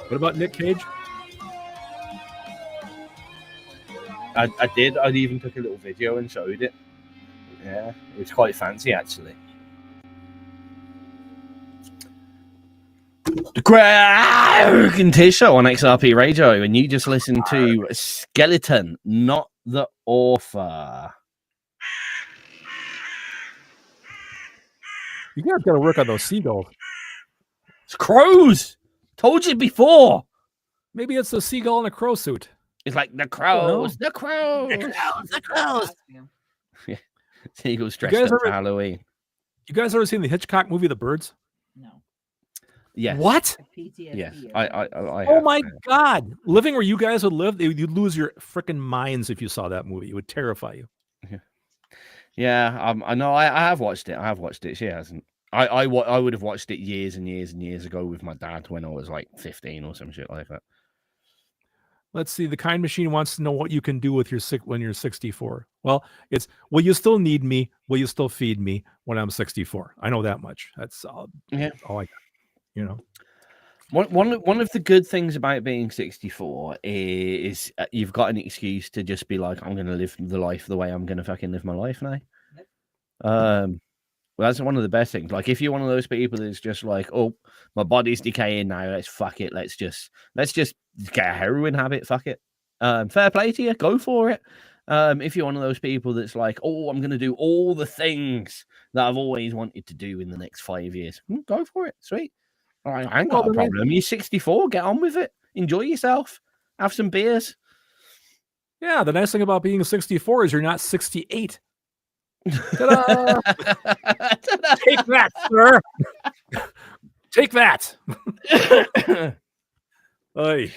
What about Nick Cage? I did. I even took a little video and showed it. Yeah, it was quite fancy actually. The Craig Tizz Show on XRP Radio, and you just listened to Skeleton, Not the Author. You guys got to work on those seagulls. It's crows. Told you before. Maybe it's a seagull in a crow suit. It's like the crows, the crows, the crows. Yeah. Seagulls dressed up for Halloween. You guys ever seen the Hitchcock movie, The Birds? No. Yes. What? PTSD. Yes. I oh my God! Living where you guys would live, you'd lose your freaking minds if you saw that movie. It would terrify you. Yeah. I know. I have watched it. I have watched it. She hasn't. I would have watched it years and years and years ago with my dad when I was like 15 or some shit like that. Let's see. The Kind Machine wants to know what you can do with when you're 64. Well, it's will you still need me? Will you still feed me when I'm 64? I know that much. That's all. Yeah. All I got. You know. One of the good things about being 64 is you've got an excuse to just be like, I'm going to live the life the way I'm going to fucking live my life now. Well, that's one of the best things. Like, if you're one of those people that's just like, oh, my body's decaying now, let's fuck it. Let's just get a heroin habit. Fuck it. Fair play to you. Go for it. If you're one of those people that's like, oh, I'm going to do all the things that I've always wanted to do in the next 5 years, go for it. Sweet. All right, I ain't got a problem. You're 64. Get on with it. Enjoy yourself. Have some beers. Yeah, the nice thing about being 64 is you're not 68. Ta-da! Take that, sir. Take that. Oy.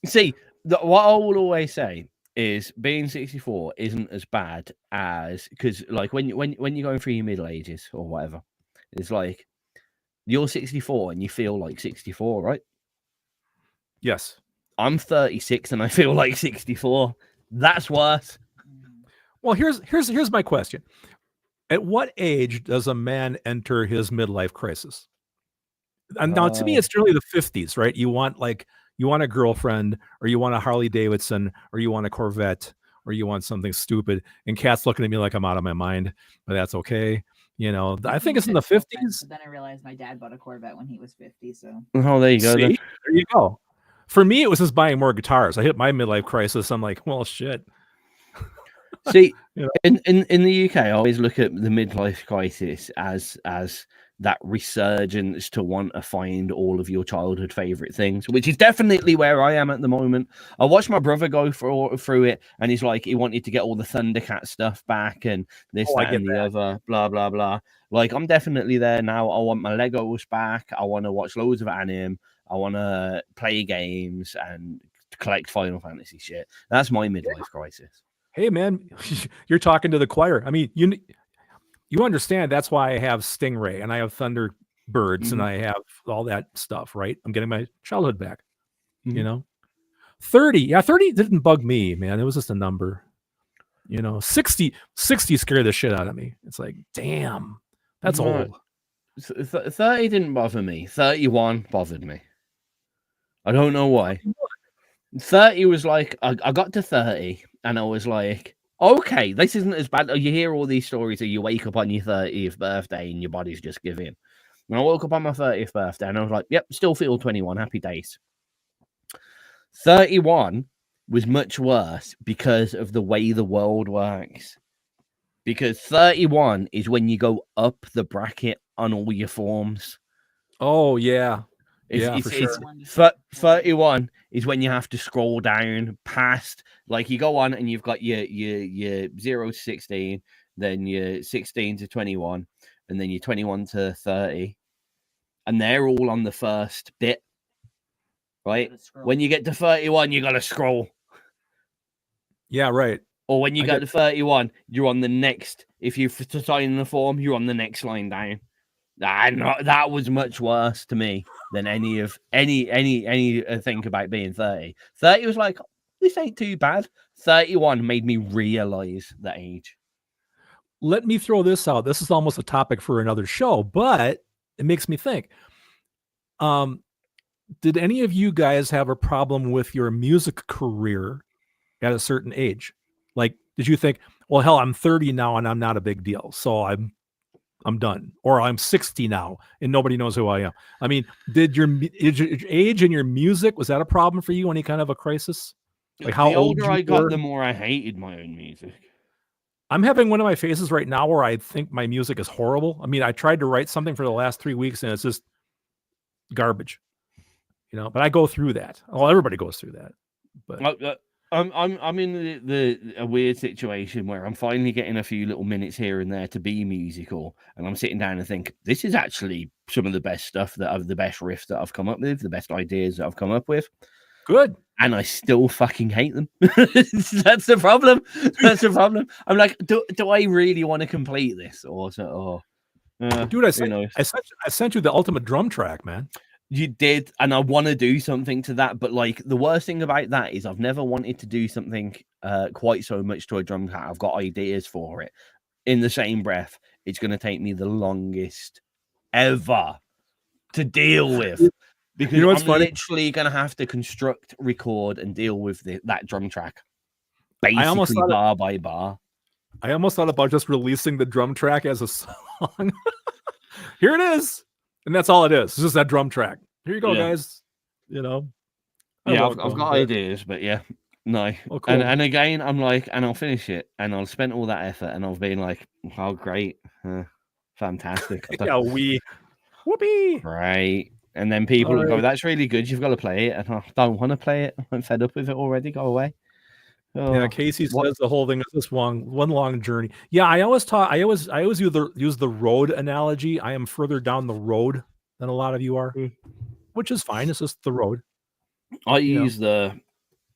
See, what I will always say is being 64 isn't as bad as, because like when you're going through your middle ages or whatever, it's like you're 64 and you feel like 64, right? Yes. I'm 36 and I feel like 64. That's worse. Well, here's my question. At what age does a man enter his midlife crisis? And now to me, it's generally the 50s, right? You want a girlfriend, or you want a Harley Davidson, or you want a Corvette, or you want something stupid. And Kat's looking at me like I'm out of my mind, but that's okay. You know, I think it's in the 50s. But then I realized my dad bought a Corvette when he was 50. So Oh, there you go. See? There you go. For me, it was just buying more guitars. I hit my midlife crisis. I'm like, well, shit. See, You know? in the UK, I always look at the midlife crisis as that resurgence to want to find all of your childhood favorite things, which is definitely where I am at the moment. I watched my brother go through it, and he's like, he wanted to get all the Thundercat stuff back and this, that, and the other, blah, blah, blah. Like, I'm definitely there now. I want my Legos back. I want to watch loads of anime. I want to play games and collect Final Fantasy shit. That's my midlife crisis. Hey, man, you're talking to the choir. I mean, you understand that's why I have Stingray and I have Thunderbirds and I have all that stuff, right? I'm getting my childhood back, you know? 30. Yeah, 30 didn't bug me, man. It was just a number. You know, 60 scared the shit out of me. It's like, damn, that's old. 30 didn't bother me. 31 bothered me. I don't know why. 30 was like, I got to 30 and I was like, okay, this isn't as bad. You hear all these stories of you wake up on your 30th birthday and your body's just giving. When I woke up on my 30th birthday and I was like, yep, still feel 21, happy days. 31 was much worse because of the way the world works. Because 31 is when you go up the bracket on all your forms. Oh, yeah. It's 31 is when you have to scroll down past, like you go on and you've got your 0 to 16, then your 16 to 21, and then your 21 to 30, and they're all on the first bit, right? When you get to 31, you got to scroll. Yeah, right. Or when you go to 31, you're on the next. If you're to sign the form, you're on the next line down. That was much worse to me than any think about being 30. 30 was like, this ain't too bad. 31 made me realize the age. Let me throw this out. This is almost a topic for another show, but it makes me think. Did any of you guys have a problem with your music career at a certain age? Like, did you think, well, hell, I'm 30 now and I'm not a big deal, so I'm done, or I'm 60 now and nobody knows who I am? I mean, did your age and your music, was that a problem for you? Any kind of a crisis? Like, how the old older I got, the more I hated my own music. I'm having one of my phases right now where I think my music is horrible. I mean, I tried to write something for the last 3 weeks and it's just garbage, you know. But I go through that. Well, everybody goes through that. But I'm in a weird situation where I'm finally getting a few little minutes here and there to be musical, and I'm sitting down and think, this is actually some of the best stuff the best riffs that I've come up with, the best ideas that I've come up with. Good. And I still fucking hate them. That's the problem. That's the problem. I'm like, do I really want to complete this? Dude, I sent you the ultimate drum track, man. You did, and I want to do something to that, but like the worst thing about that is I've never wanted to do something quite so much to a drum track. I've got ideas for it. In the same breath, it's going to take me the longest ever to deal with. Because you know what's I'm funny? literally going to have to construct, record, and deal with that drum track. Basically, bar by bar. I almost thought about just releasing the drum track as a song. Here it is. And that's all it is. It's just that drum track. Here you go, guys. You know? Yeah, I've got ideas, but yeah. No. Oh, cool. And again, I'm like, and I'll finish it, and I'll spend all that effort, and I'll be like, oh, great. Fantastic. Yeah, whoopee. Right. And then people will go, that's really good. You've got to play it. And I don't want to play it. I'm fed up with it already. Go away. Yeah, Oh, Casey what- says the whole thing is this one long journey. Yeah, I always use the road analogy. I am further down the road than a lot of you are, which is fine. It's just the road. I you know. use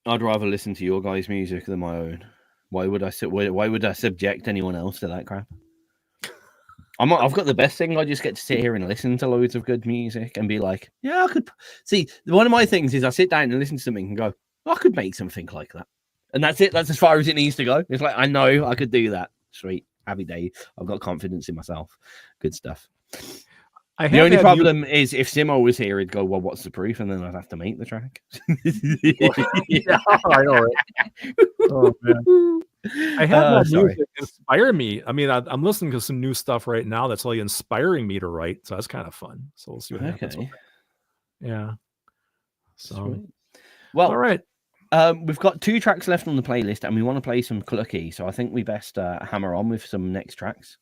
I'd rather listen to your guys' music than my own. Why would I subject anyone else to that crap? I've got the best thing. I just get to sit here and listen to loads of good music and be like, yeah, I could see. One of my things is I sit down and listen to something and go, I could make something like that, and that's it. That's as far as it needs to go. It's like I know I could do that. Sweet, happy day. I've got confidence in myself. Good stuff. The only problem is if Simo was here, he'd go, well, what's the proof? And then I'd have to make the track. Yeah, I know, right? Oh, man. I had that music inspire me. I mean, I'm listening to some new stuff right now that's really inspiring me to write. So that's kind of fun. So we'll see what happens. With that. Yeah. So, sweet. Well, all right. We've got 2 tracks left on the playlist, and we want to play some Clucky. So I think we best hammer on with some next tracks.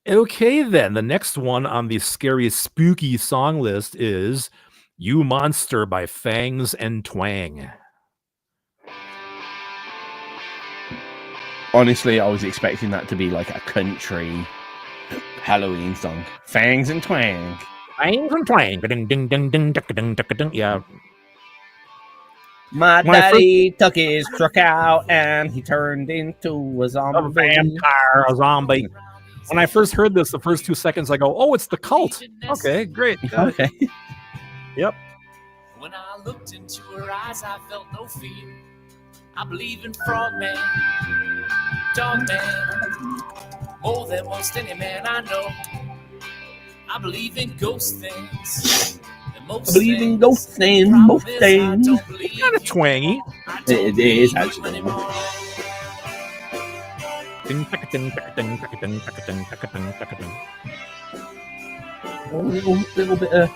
Okay, then. The next one on the scary, spooky song list is You Monster by Fangs and Twang. Honestly, I was expecting that to be like a country Halloween song. Fangs and Twang. Fangs and Twang. Ding, ding, ding, ding, ding, ding. Yeah. My daddy took his truck out and he turned into a zombie. A vampire, a zombie. When I first heard this, the first 2 seconds, I go, oh, it's the Cult. Okay, great. Okay. Yep. When I looked into her eyes, I felt no fear. I believe in frogman, dogman, more than most any man I know. I believe in ghost things. I believe in ghosts and most things. It's kind of twangy. It is actually. A little bit of.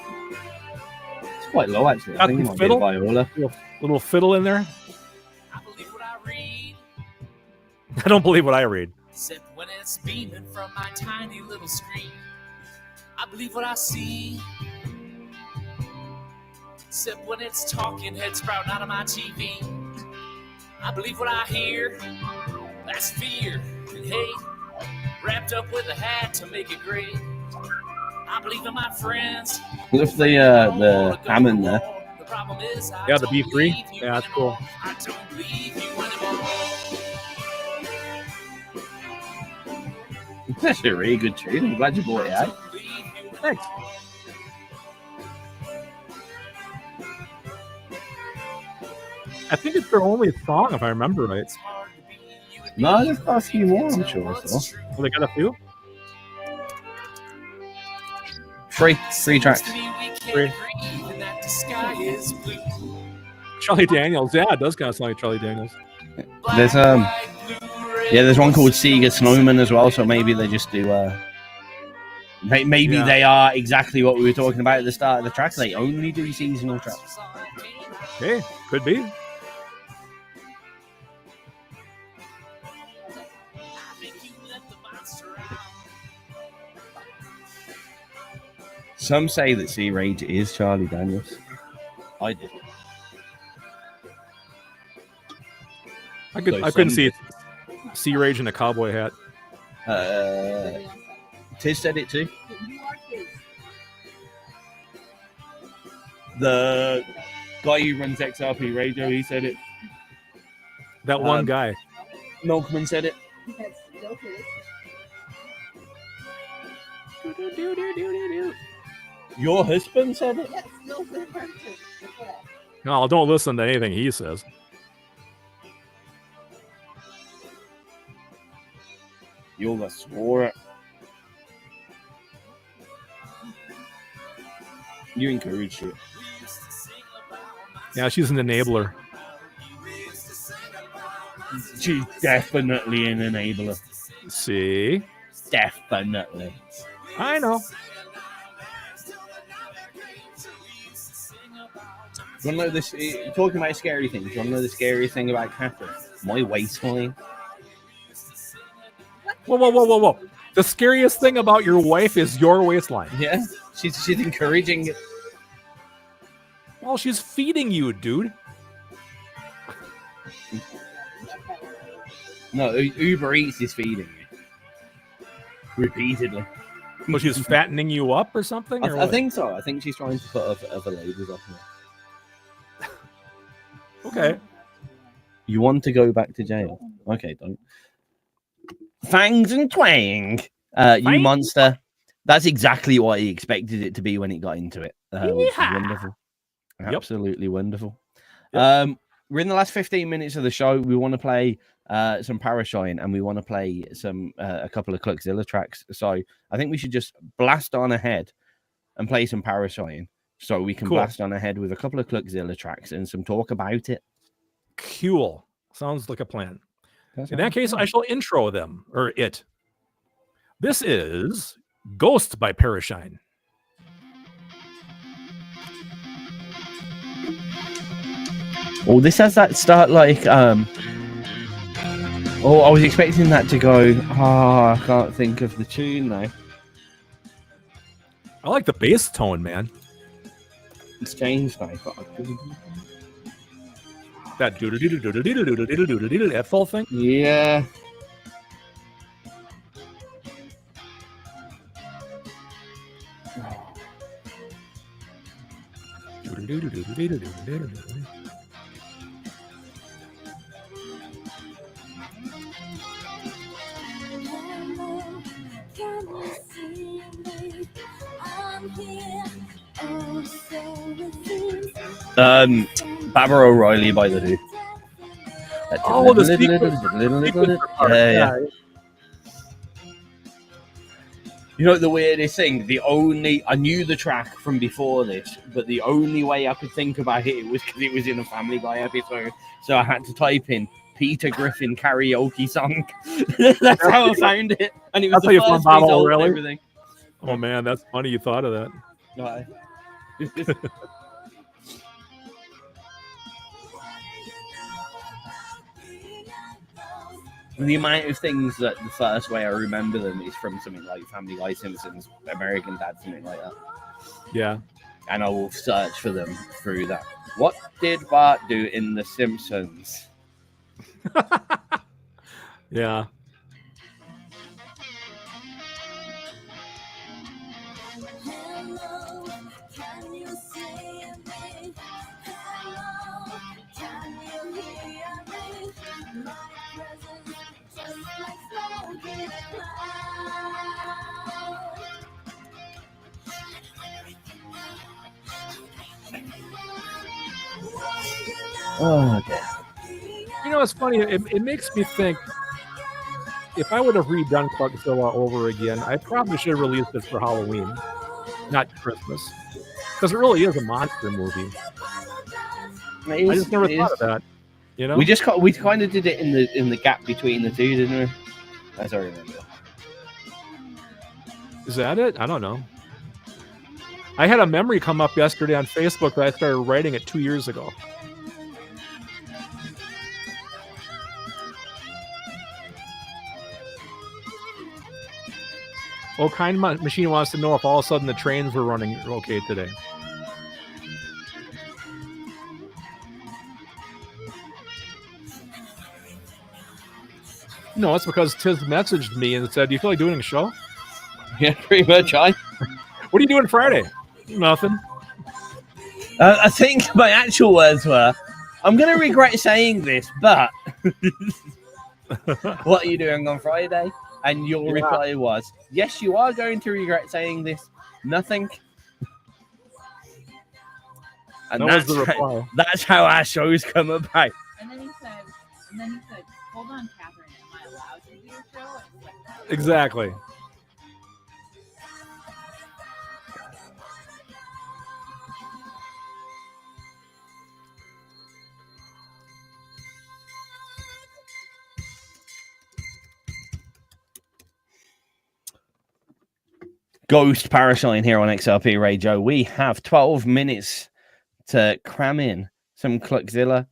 It's quite low actually. I think it might be a viola. Little fiddle in there. I believe what I read. I don't believe what I read. Except when it's beaming from my tiny little screen. I believe what I see. Except when it's talking head sprouting out of my TV. I believe what I hear. That's fear and hate, wrapped up with a hat to make it great. I believe in my friends. Look at the Hammond there. The problem is Yeah, the B3. Yeah, that's cool. I don't believe you anymore. That's a really good tune. I'm glad you brought it out. Thanks. I think it's their only song, if I remember right. No, there's got a few more, I'm sure. So. Well, they got a few? 3 tracks. 3. Charlie Daniels. Yeah, it does kind of sound like Charlie Daniels. There's one called Sega Snowman as well, so maybe they just do maybe they are exactly what we were talking about at the start of the track. They only do seasonal tracks. Okay, could be. Some say that CrARGH is Charlie Daniels. I did. I couldn't see CrARGH in a cowboy hat. Tizz said it too. The guy who runs XRP Radio, he said it. That one guy. Milkman said it. Your husband said it? No, don't listen to anything he says. Yola swore it. You encouraged it. Yeah, she's an enabler. She's definitely an enabler. See? Definitely. I know. Do you want to know this? Talking about scary things, do you want to know the scary thing about Catherine? My waistline. Whoa. The scariest thing about your wife is your waistline. Yeah, she's encouraging it. Well, she's feeding you, dude. No, Uber Eats is feeding me repeatedly. Well, she's fattening you up or something? Or I think so. I think she's trying to put other labels off me. Okay. You want to go back to jail? Okay, don't. Fangs and twang. You monster. That's exactly what he expected it to be when it got into it, which is wonderful. Absolutely wonderful. Yep. We're in the last 15 minutes of the show. We want to play some Parashyne, and we want to play some a couple of Cluckzilla tracks. So I think we should just blast on ahead and play some Parashyne, so we can blast on ahead with a couple of Cluckzilla tracks and some talk about it. Cool. Sounds like a plan. In that case, I shall intro them, or it. This is Ghost by Parashyne. Oh, this has that start like oh, I was expecting that to go. I can't think of the tune now. I like the bass tone, man. It's changed now. That that full thing. Yeah. Barbara O'Reilly by the Who. Oh, the yeah. You know the weirdest thing? I knew the track from before this, but the only way I could think about it was because it was in a Family Guy episode. So I had to type in Peter Griffin karaoke song. That's how I found it, and it was the first result and everything. Oh man, that's funny. You thought of that. Right. The amount of things that the first way I remember them is from something like Family Guy, Simpsons, American Dad, something like that. Yeah. And I will search for them through that. What did Bart do in The Simpsons? Yeah. Oh, okay. You know, it's funny. It makes me think, if I would have redone Cluckzilla over again, I probably should have released it for Halloween, not Christmas, because it really is a monster movie. I just never thought of that. You know, we kind of did it in the gap between the two, didn't we? As I remember. Is that it? I don't know. I had a memory come up yesterday on Facebook that I started writing it 2 years ago. Oh, Kind Machine wants to know if all of a sudden the trains were running okay today. No, it's because Tizz messaged me and said, "Do you feel like doing a show?" Yeah, pretty much. What are you doing Friday? Nothing. I think my actual words were, "I'm going to regret saying this, but what are you doing on Friday?" And your reply was, "Yes, you are going to regret saying this. Nothing." And that was the reply. That's how our shows come about. And then he said, "Hold on, Catherine, am I allowed to do your show?" Exactly. Ghost Parashyne here on XRP Radio. We have 12 minutes to cram in some Cluckzilla.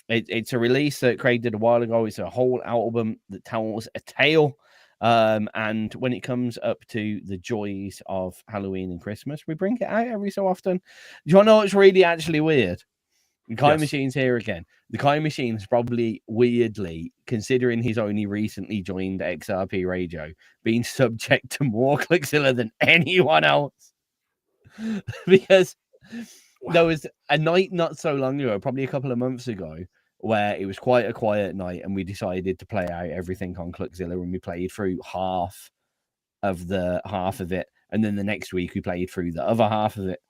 It's a release that Craig did a while ago. It's a whole album that tells a tale. And when it comes up to the joys of Halloween and Christmas, we bring it out every so often. Do you want to know what's really actually weird? The Kai Yes. Machine's here again. The Kai Machine's probably weirdly, considering he's only recently joined XRP Radio, been subject to more Clickzilla than anyone else. Because there was a night not so long ago, probably a couple of months ago, where it was quite a quiet night and we decided to play out everything on Clickzilla, and we played through half of it. And then the next week we played through the other half of it.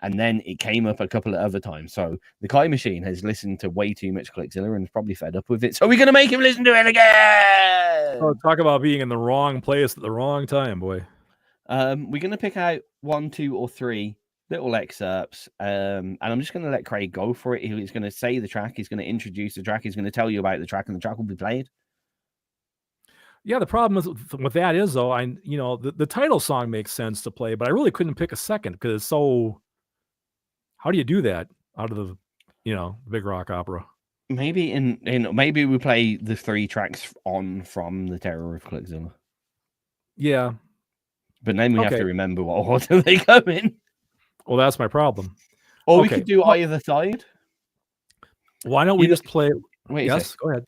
And then it came up a couple of other times. So the Kai Machine has listened to way too much Clickzilla and is probably fed up with it. So we're going to make him listen to it again. Oh, talk about being in the wrong place at the wrong time, boy. We're going to pick out 1, 2, or 3 little excerpts. And I'm just going to let Craig go for it. He's going to say the track. He's going to introduce the track. He's going to tell you about the track, and the track will be played. Yeah, the problem with that is, though, the title song makes sense to play, but I really couldn't pick a second because it's so... How do you do that out of the, big rock opera? Maybe maybe we play the 3 tracks from the Terror of Clickzilla. Yeah. But then we have to remember what order they come in. Well, that's my problem. Or we could do either side. Why don't we just play... Wait a sec. Go ahead.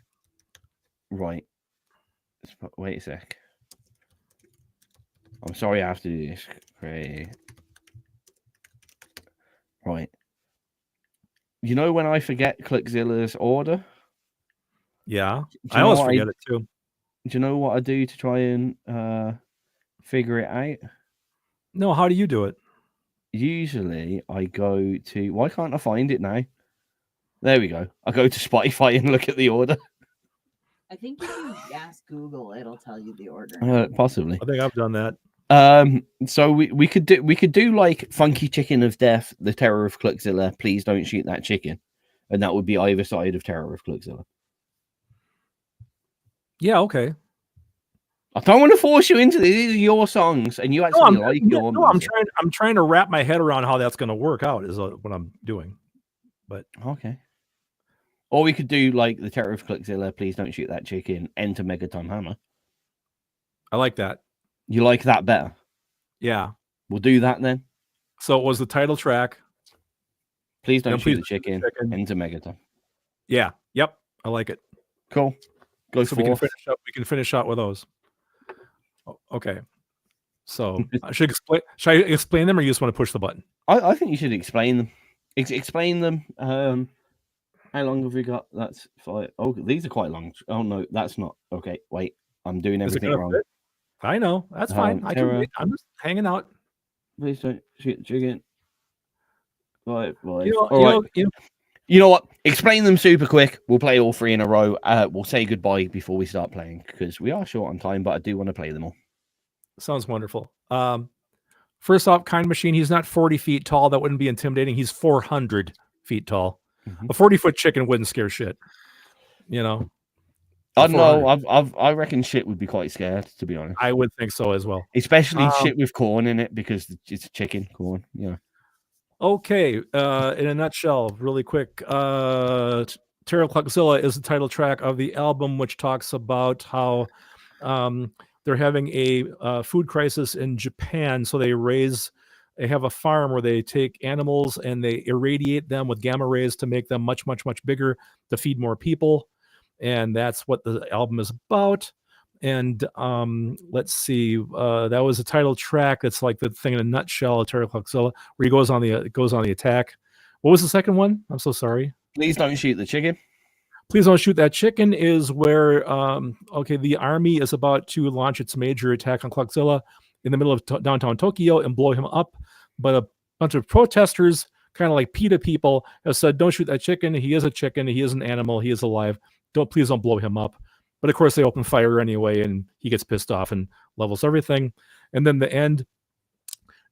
Right. Wait a sec. I'm sorry I have to do this. Great. Right. You know when I forget Clickzilla's order? Yeah. I always forget it too. Do you know what I do to try and figure it out? No, how do you do it? Usually I go to... Why can't I find it now? There we go. I go to Spotify and look at the order. I think if you ask Google, it'll tell you the order. Possibly. I think I've done that. So we could do like Funky Chicken of Death, the Terror of Clickzilla, Please Don't Shoot That Chicken, and that would be either side of Terror of Clickzilla. Yeah, okay. I don't want to force you into this. These are your songs, and you actually like your music. I'm trying to wrap my head around how that's going to work out. Is what I'm doing. But okay. Or we could do like the Terror of Clickzilla, Please Don't Shoot That Chicken, Enter Megaton Hammer. I like that. You like that better? Yeah. We'll do that then. So it was the title track. Please Don't Shoot the Chicken, Enter Megaton. Yeah. Yep. I like it. Cool. Go so forth. we can finish out with those. Okay. So should I explain them, or you just want to push the button? I think you should explain them. Explain them. How long have we got? That's 5. Oh, these are quite long. Oh no, that's not. Okay, wait. I'm doing everything wrong. Fit? I know. That's fine. I can wait. I'm just hanging out. Please don't shoot the chicken. Right, boys. You know what? Explain them super quick. We'll play all 3 in a row. We'll say goodbye before we start playing because we are short on time, but I do want to play them all. Sounds wonderful. First off, Kind Machine, he's not 40 feet tall. That wouldn't be intimidating. He's 400 feet tall. Mm-hmm. A 40-foot chicken wouldn't scare shit. I don't know. I reckon shit would be quite scared, to be honest. I would think so as well. Especially shit with corn in it because it's chicken corn. Yeah. Okay. In a nutshell, really quick. Terror of Clickzilla is the title track of the album, which talks about how they're having a food crisis in Japan. So they have a farm where they take animals and they irradiate them with gamma rays to make them much, much, much bigger to feed more people. And that's what the album is about. And let's see, that was a title track. That's like the thing in a nutshell, Terror of Clickzilla, where he goes on the attack. What was the second one? I'm so sorry. Please don't shoot the chicken. Please don't shoot that chicken is where the army is about to launch its major attack on Clickzilla in the middle of downtown Tokyo and blow him up. But a bunch of protesters, kind of like PETA people, have said, don't shoot that chicken. He is a chicken. He is an animal. He is alive. Please don't blow him up. But of course they open fire anyway, and he gets pissed off and levels everything. And then the end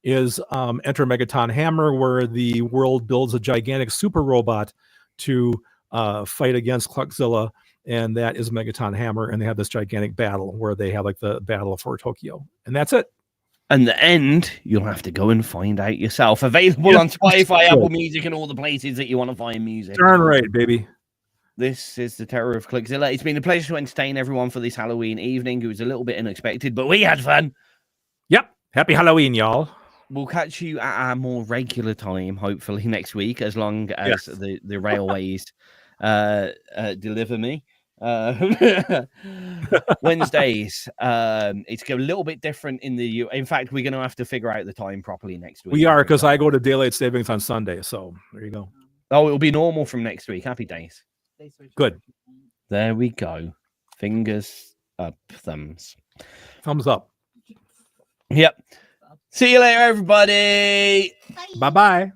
is Enter Megaton Hammer, where the world builds a gigantic super robot to fight against Clickzilla, and that is Megaton Hammer, and they have this gigantic battle where they have like the battle for Tokyo, and that's it. And the end, you'll have to go and find out yourself. Available on Spotify, Apple Music, and all the places that you want to find music. Darn right, baby. This is the Terror of Clickzilla. It's been a pleasure to entertain everyone for this Halloween evening. It was a little bit unexpected, but we had fun. Yep. Happy Halloween, y'all. we'll catch you at a more regular time, hopefully next week, as long as the railways deliver me. Wednesdays, it's a little bit different in the in fact, we're going to have to figure out the time properly next week. We are, because I go to daylight savings on Sunday, so there you go. Oh, it'll be normal from next week. Happy days. Good. There we go. Fingers up, thumbs up. Yep. See you later, everybody. Bye.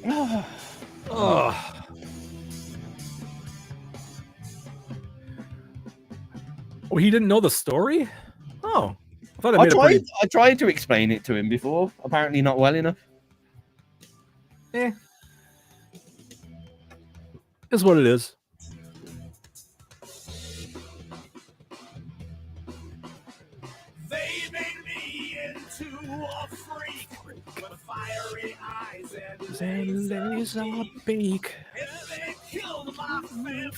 Oh. Oh, he didn't know the story? Oh. I thought I tried to explain it to him before. Apparently not well enough. Is what it is. They made me into a freak with fiery eyes and laser beak. And they killed my family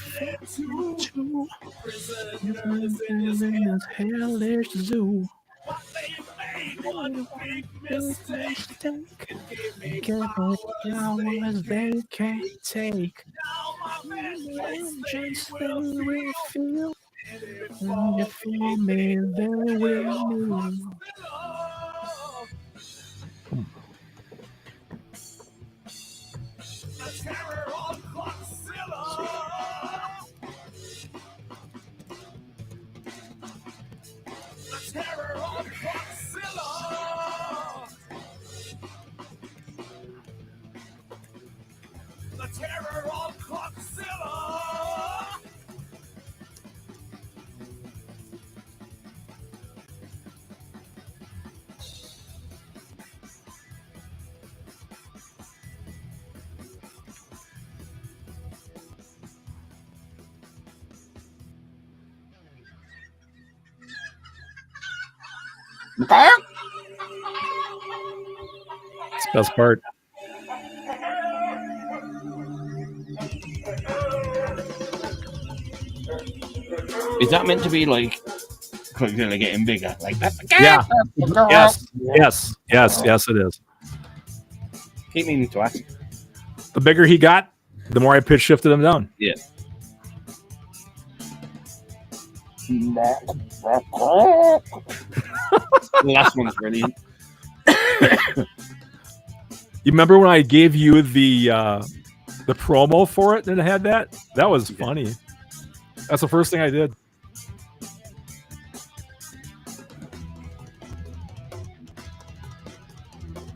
too. Prisoners in his hellish zoo. But they made one big mistake. It gave me powers they can't take. Now my Vengeance vengeance they will feel. And if you me, they will move. The terror of Godzilla. The terror of Godzilla. The terror of Godzilla. It's the best part. Is that meant to be like Godzilla getting bigger? Like that? Yeah. Yes, it is. Keep meaning to ask. The bigger he got, the more I pitch shifted him down. Yeah. The last one's brilliant. You remember when I gave you the promo for it and it had that? That was funny. That's the first thing I did.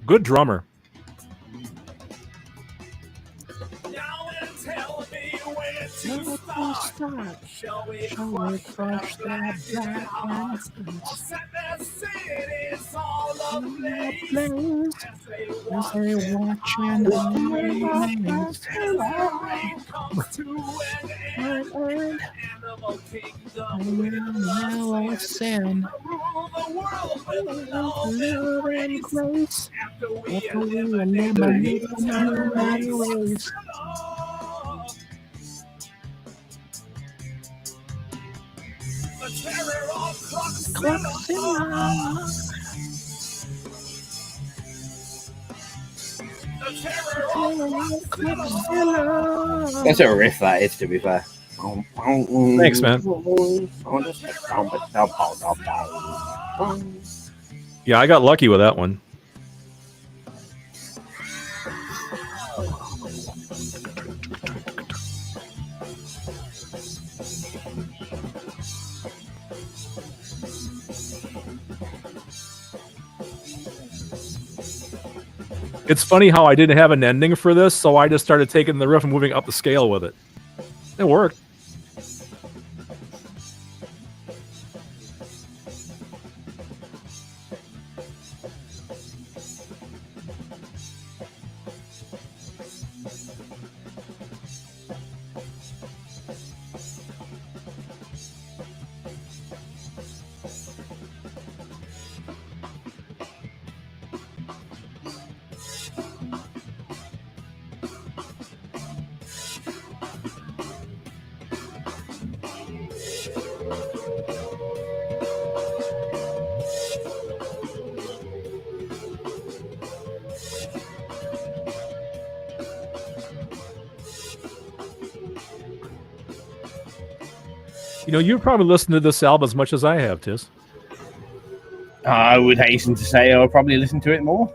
Good drummer. Now and tell me where to start. Shall we crush that black heart? Or set their cities all ablaze as they watch and amaze. As the rain comes to an end, animal kingdom will sin. rule the world with love and grace. After we eliminate the race. The terror of Godzilla. The terror of Godzilla. That's a riff, that is, to be fair. Thanks, man. Yeah, I got lucky with that one. It's funny how I didn't have an ending for this, so I just started taking the riff and moving up the scale with it. It worked. You know, you've probably listened to this album as much as I have, Tizz. I would hasten to say I'll probably listen to it more.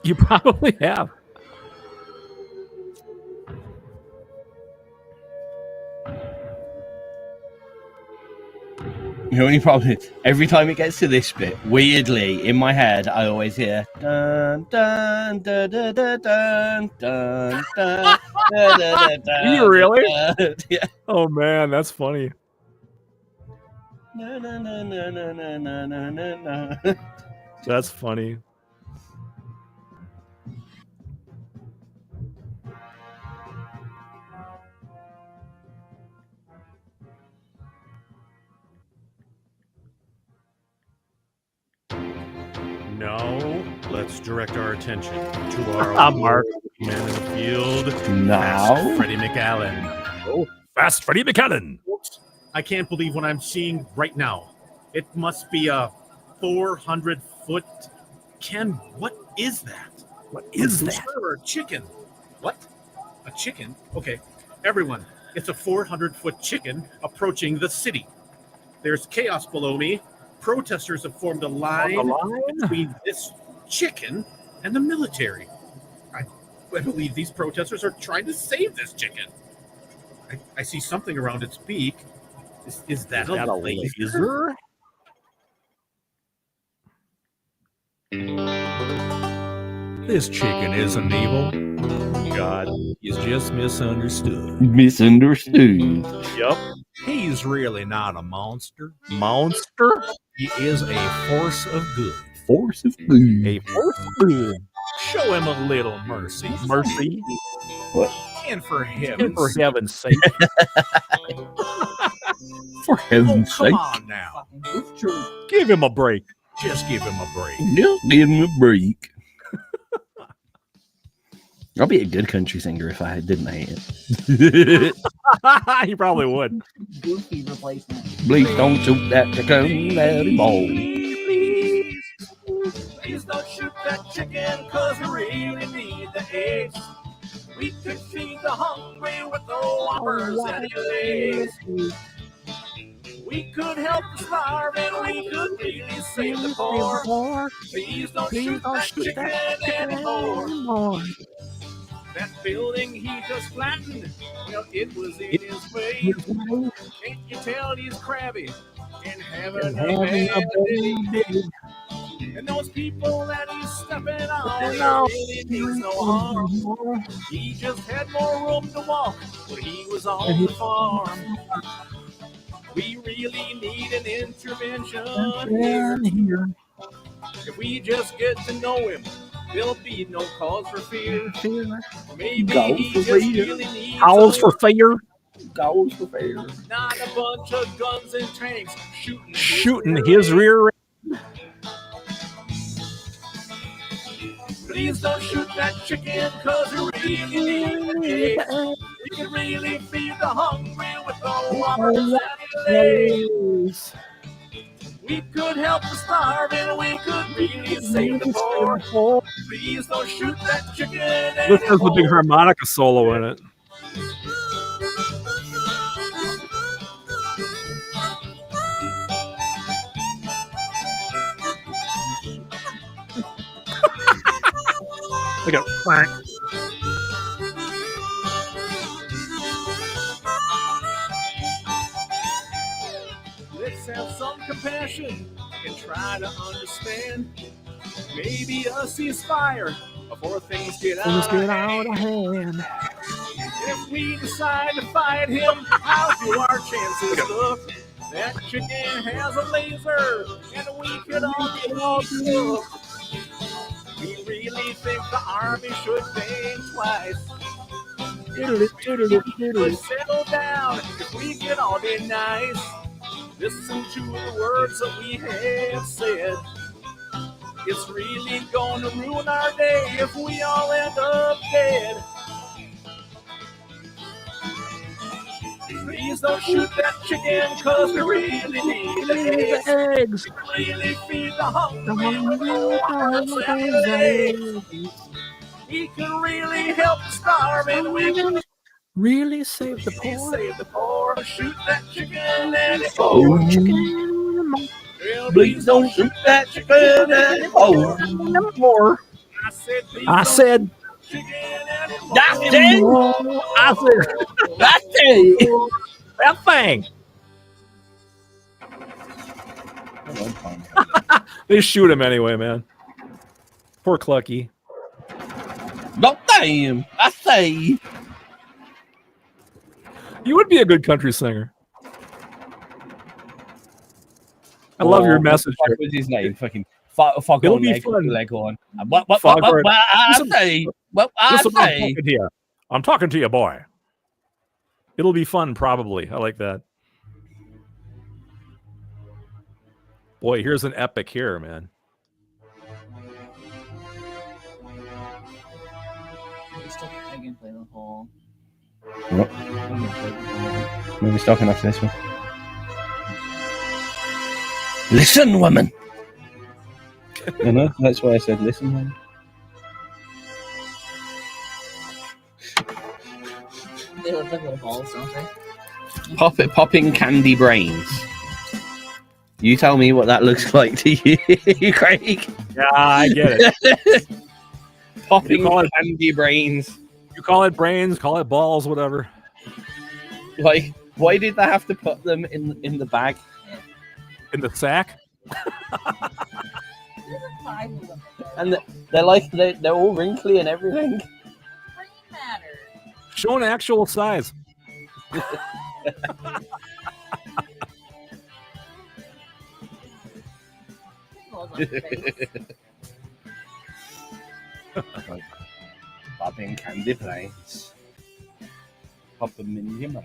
You probably have. The only problem is, every time it gets to this bit, weirdly, in my head, I always hear dun dun dun dun dun dun dun dun dun. You really? Yeah. Oh man, that's funny. Na, na, na, na, na, na, na, na, na. That's funny. Now, let's direct our attention to our Mark. man in the field. Now? Fast Freddie McAllen. Oh, Fast Freddie McAllen. I can't believe what I'm seeing right now. It must be a 400-foot. Ken, what is that? What is that? Sure, a chicken. What? A chicken? Okay, everyone, it's a 400-foot chicken approaching the city. There's chaos below me. Protesters have formed a line between this chicken and the military. I believe these protesters are trying to save this chicken. I see something around its beak. Is that a laser? This chicken isn't evil. God, he's just misunderstood. Misunderstood. Yep. He's really not a monster. Monster? He is a force of good. Force of good. A force of good. Show him a little mercy. Mercy. And for And heaven's for sake. heaven's sake. For heaven's Come sake. on now. Give him a break. Just give him a break. Just give him a break. I'll be a good country singer if I didn't hate it. He probably would. Goofy replacement. Please don't shoot that chicken, daddy ball. Please don't shoot that chicken, cause we really need the eggs. We could feed the hungry with the whoppers and the legs. We could help the starving, we could really save the poor. Please don't shoot that chicken anymore. That building he just flattened, well, it was in his way. Can't you tell he's crabby and having a bad day? And those people that he's stepping on, he really means no harm. He just had more room to walk when he was on the farm. We really need an intervention here. If we just get to know him, there'll be no cause for fear. Maybe he just really needs Howls for fear. Goes for fair. not a bunch of guns and tanks Shooting his rear. Please don't shoot that chicken, cause we really need it. We can really feed the hungry with the whoppers and legs. We could help the starving, we could really save the poor. Please don't shoot that chicken This has a big anymore. harmonica solo in it. Look at quack. Let's have some compassion and try to understand. Maybe a ceasefire before things get out of hand. If we decide to fight him, how do our chances look? That chicken has a laser, and we could all be shook. We really think the army should think twice. But settle down if we could all be nice. Listen to the words that we have said. It's really gonna ruin our day if we all end up dead. Please don't shoot that chicken, cause we really need the eggs. We can really feed the hungry with the whoppers and legs. We can really help the starving. We can Really save the poor. Save the poor. Shoot that chicken anymore. Oh, Well, please don't shoot that chicken anymore. I said, chicken anymore. That's it. I said, That's it. that thing. They shoot him anyway, man. Poor Clucky. God damn. I say. You would be a good country singer. I love your message. What was his name? Fucking fuck It'll on be leg, fun. leg on. What I say? What I Listen, I'm say? talking to you. I'm talking to you, boy. It'll be fun, probably. I like that. Boy, here's an epic here, man. I can play the whole. Maybe stopping after this one. Listen, woman. I know, that's why I said listen, woman. They look like little balls, don't they? Popping candy brains. You tell me what that looks like to you, Craig. Yeah, I get it. Popping candy brains. You call it brains, call it balls, whatever. Like, why did they have to put them in the bag? In the sack? And they're like they're all wrinkly and everything. Brain matter. Show an actual size. Popping candy brains. Pop them in your mouth.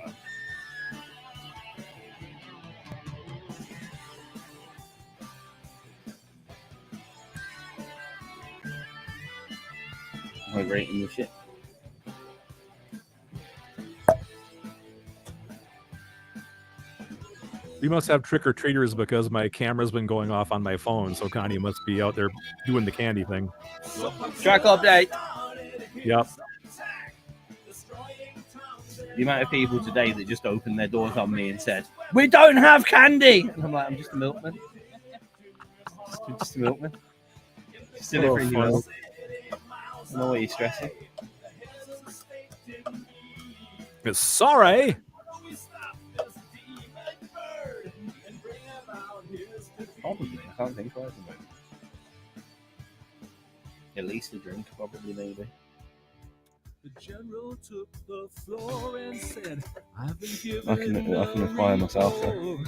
Am I rating the shit? We must have trick-or-treaters because my camera's been going off on my phone, so Connie must be out there doing the candy thing. Track update. Yep. The amount of people today that just opened their doors on me and said, "We don't have candy," and I'm like, "I'm just a milkman. Just a milkman. Just delivering you milk. I don't know why you're stressing." It's sorry. Probably. I can't think right now. At least a drink, probably, maybe. The general took the floor and said, I've been given I can acquire myself, though.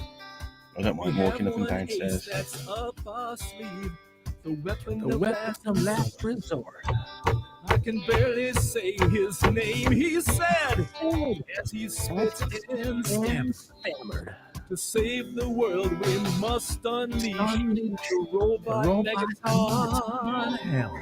I don't mind walking up and downstairs. The weapon of last resort. I can barely say his name, he said, as he spit and stammered. To save the world, we must unleash the robot Megaton. Hell.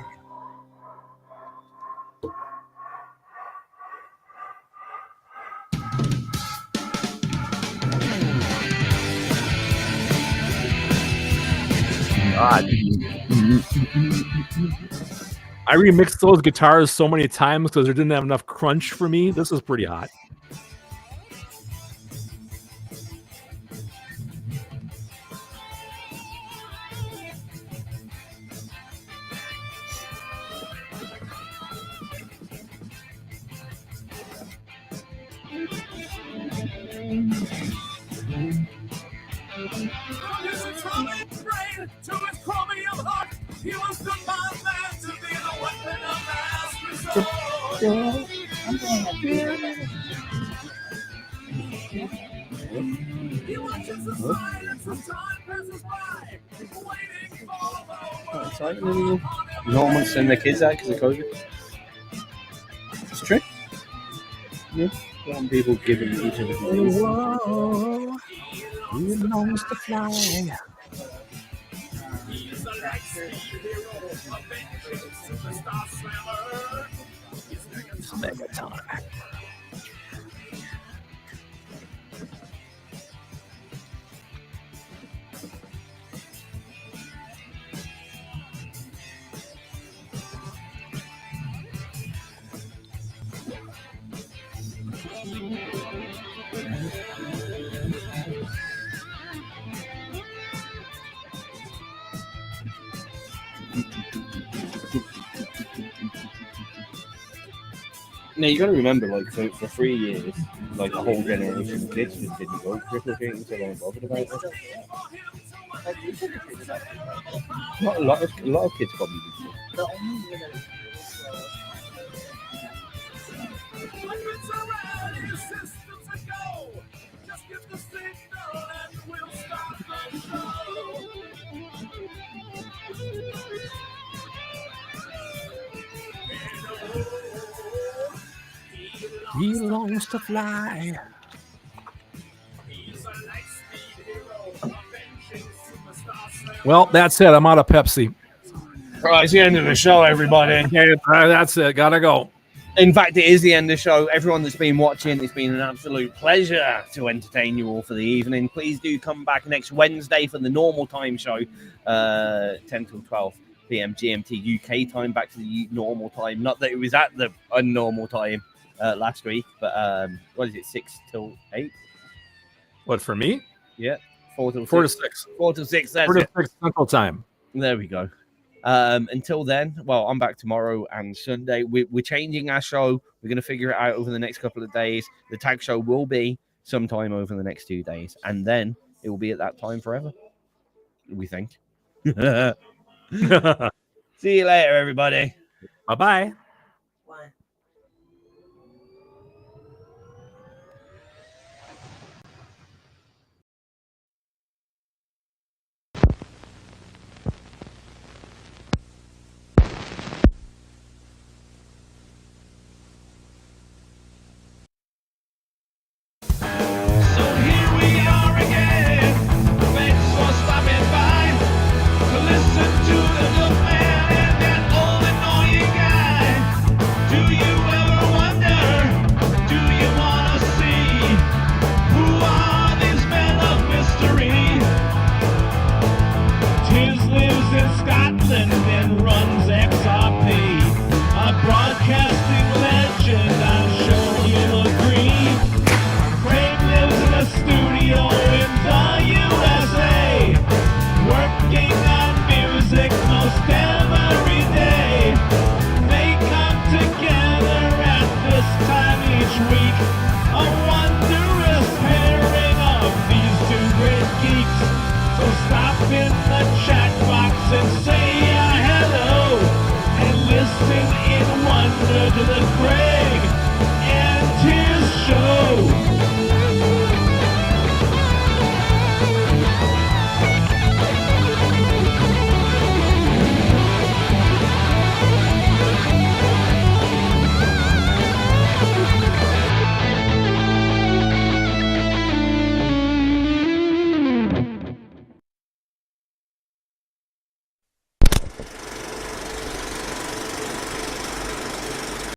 God. I remixed those guitars so many times because there didn't have enough crunch for me. This is pretty hot. No one wants to send their kids out because of COVID. It's true. Yeah. Some people giving each other things. Whoa, he belongs to fly. It's Megaton. Now you got to remember, like for 3 years, like a whole generation of kids just didn't go trick or treating, so they weren't bothered about it. Like, we could have figured out. Not a lot of kids probably did. The only year that He longs to fly. Well, that's it. I'm out of Pepsi. Right, it's the end of the show, everybody. Okay, that's it. Gotta go. In fact, it is the end of the show. Everyone that's been watching, it's been an absolute pleasure to entertain you all for the evening. Please do come back next Wednesday for the normal time show, 10 till 12 p.m. GMT UK time, back to the normal time. Not that it was at the unnormal time last week, but what is it, 6 till 8? What, for me? Yeah, 4 till 6. 4 to 6. 4 till 6, that's 4 to it. 6 Central Time. There we go. Until then, well, I'm back tomorrow and Sunday. We're changing our show. We're going to figure it out over the next couple of days. The tag show will be sometime over the next 2 days, and then it will be at that time forever, we think. See you later, everybody. Bye-bye. Broadcasting legend, I'm sure you'll agree. Craig lives in a studio in the USA, working on music most every day. They come together at this time each week, a wondrous pairing of these two great geeks. So stop in the chat box and say hello, and listen in wonder to the Craig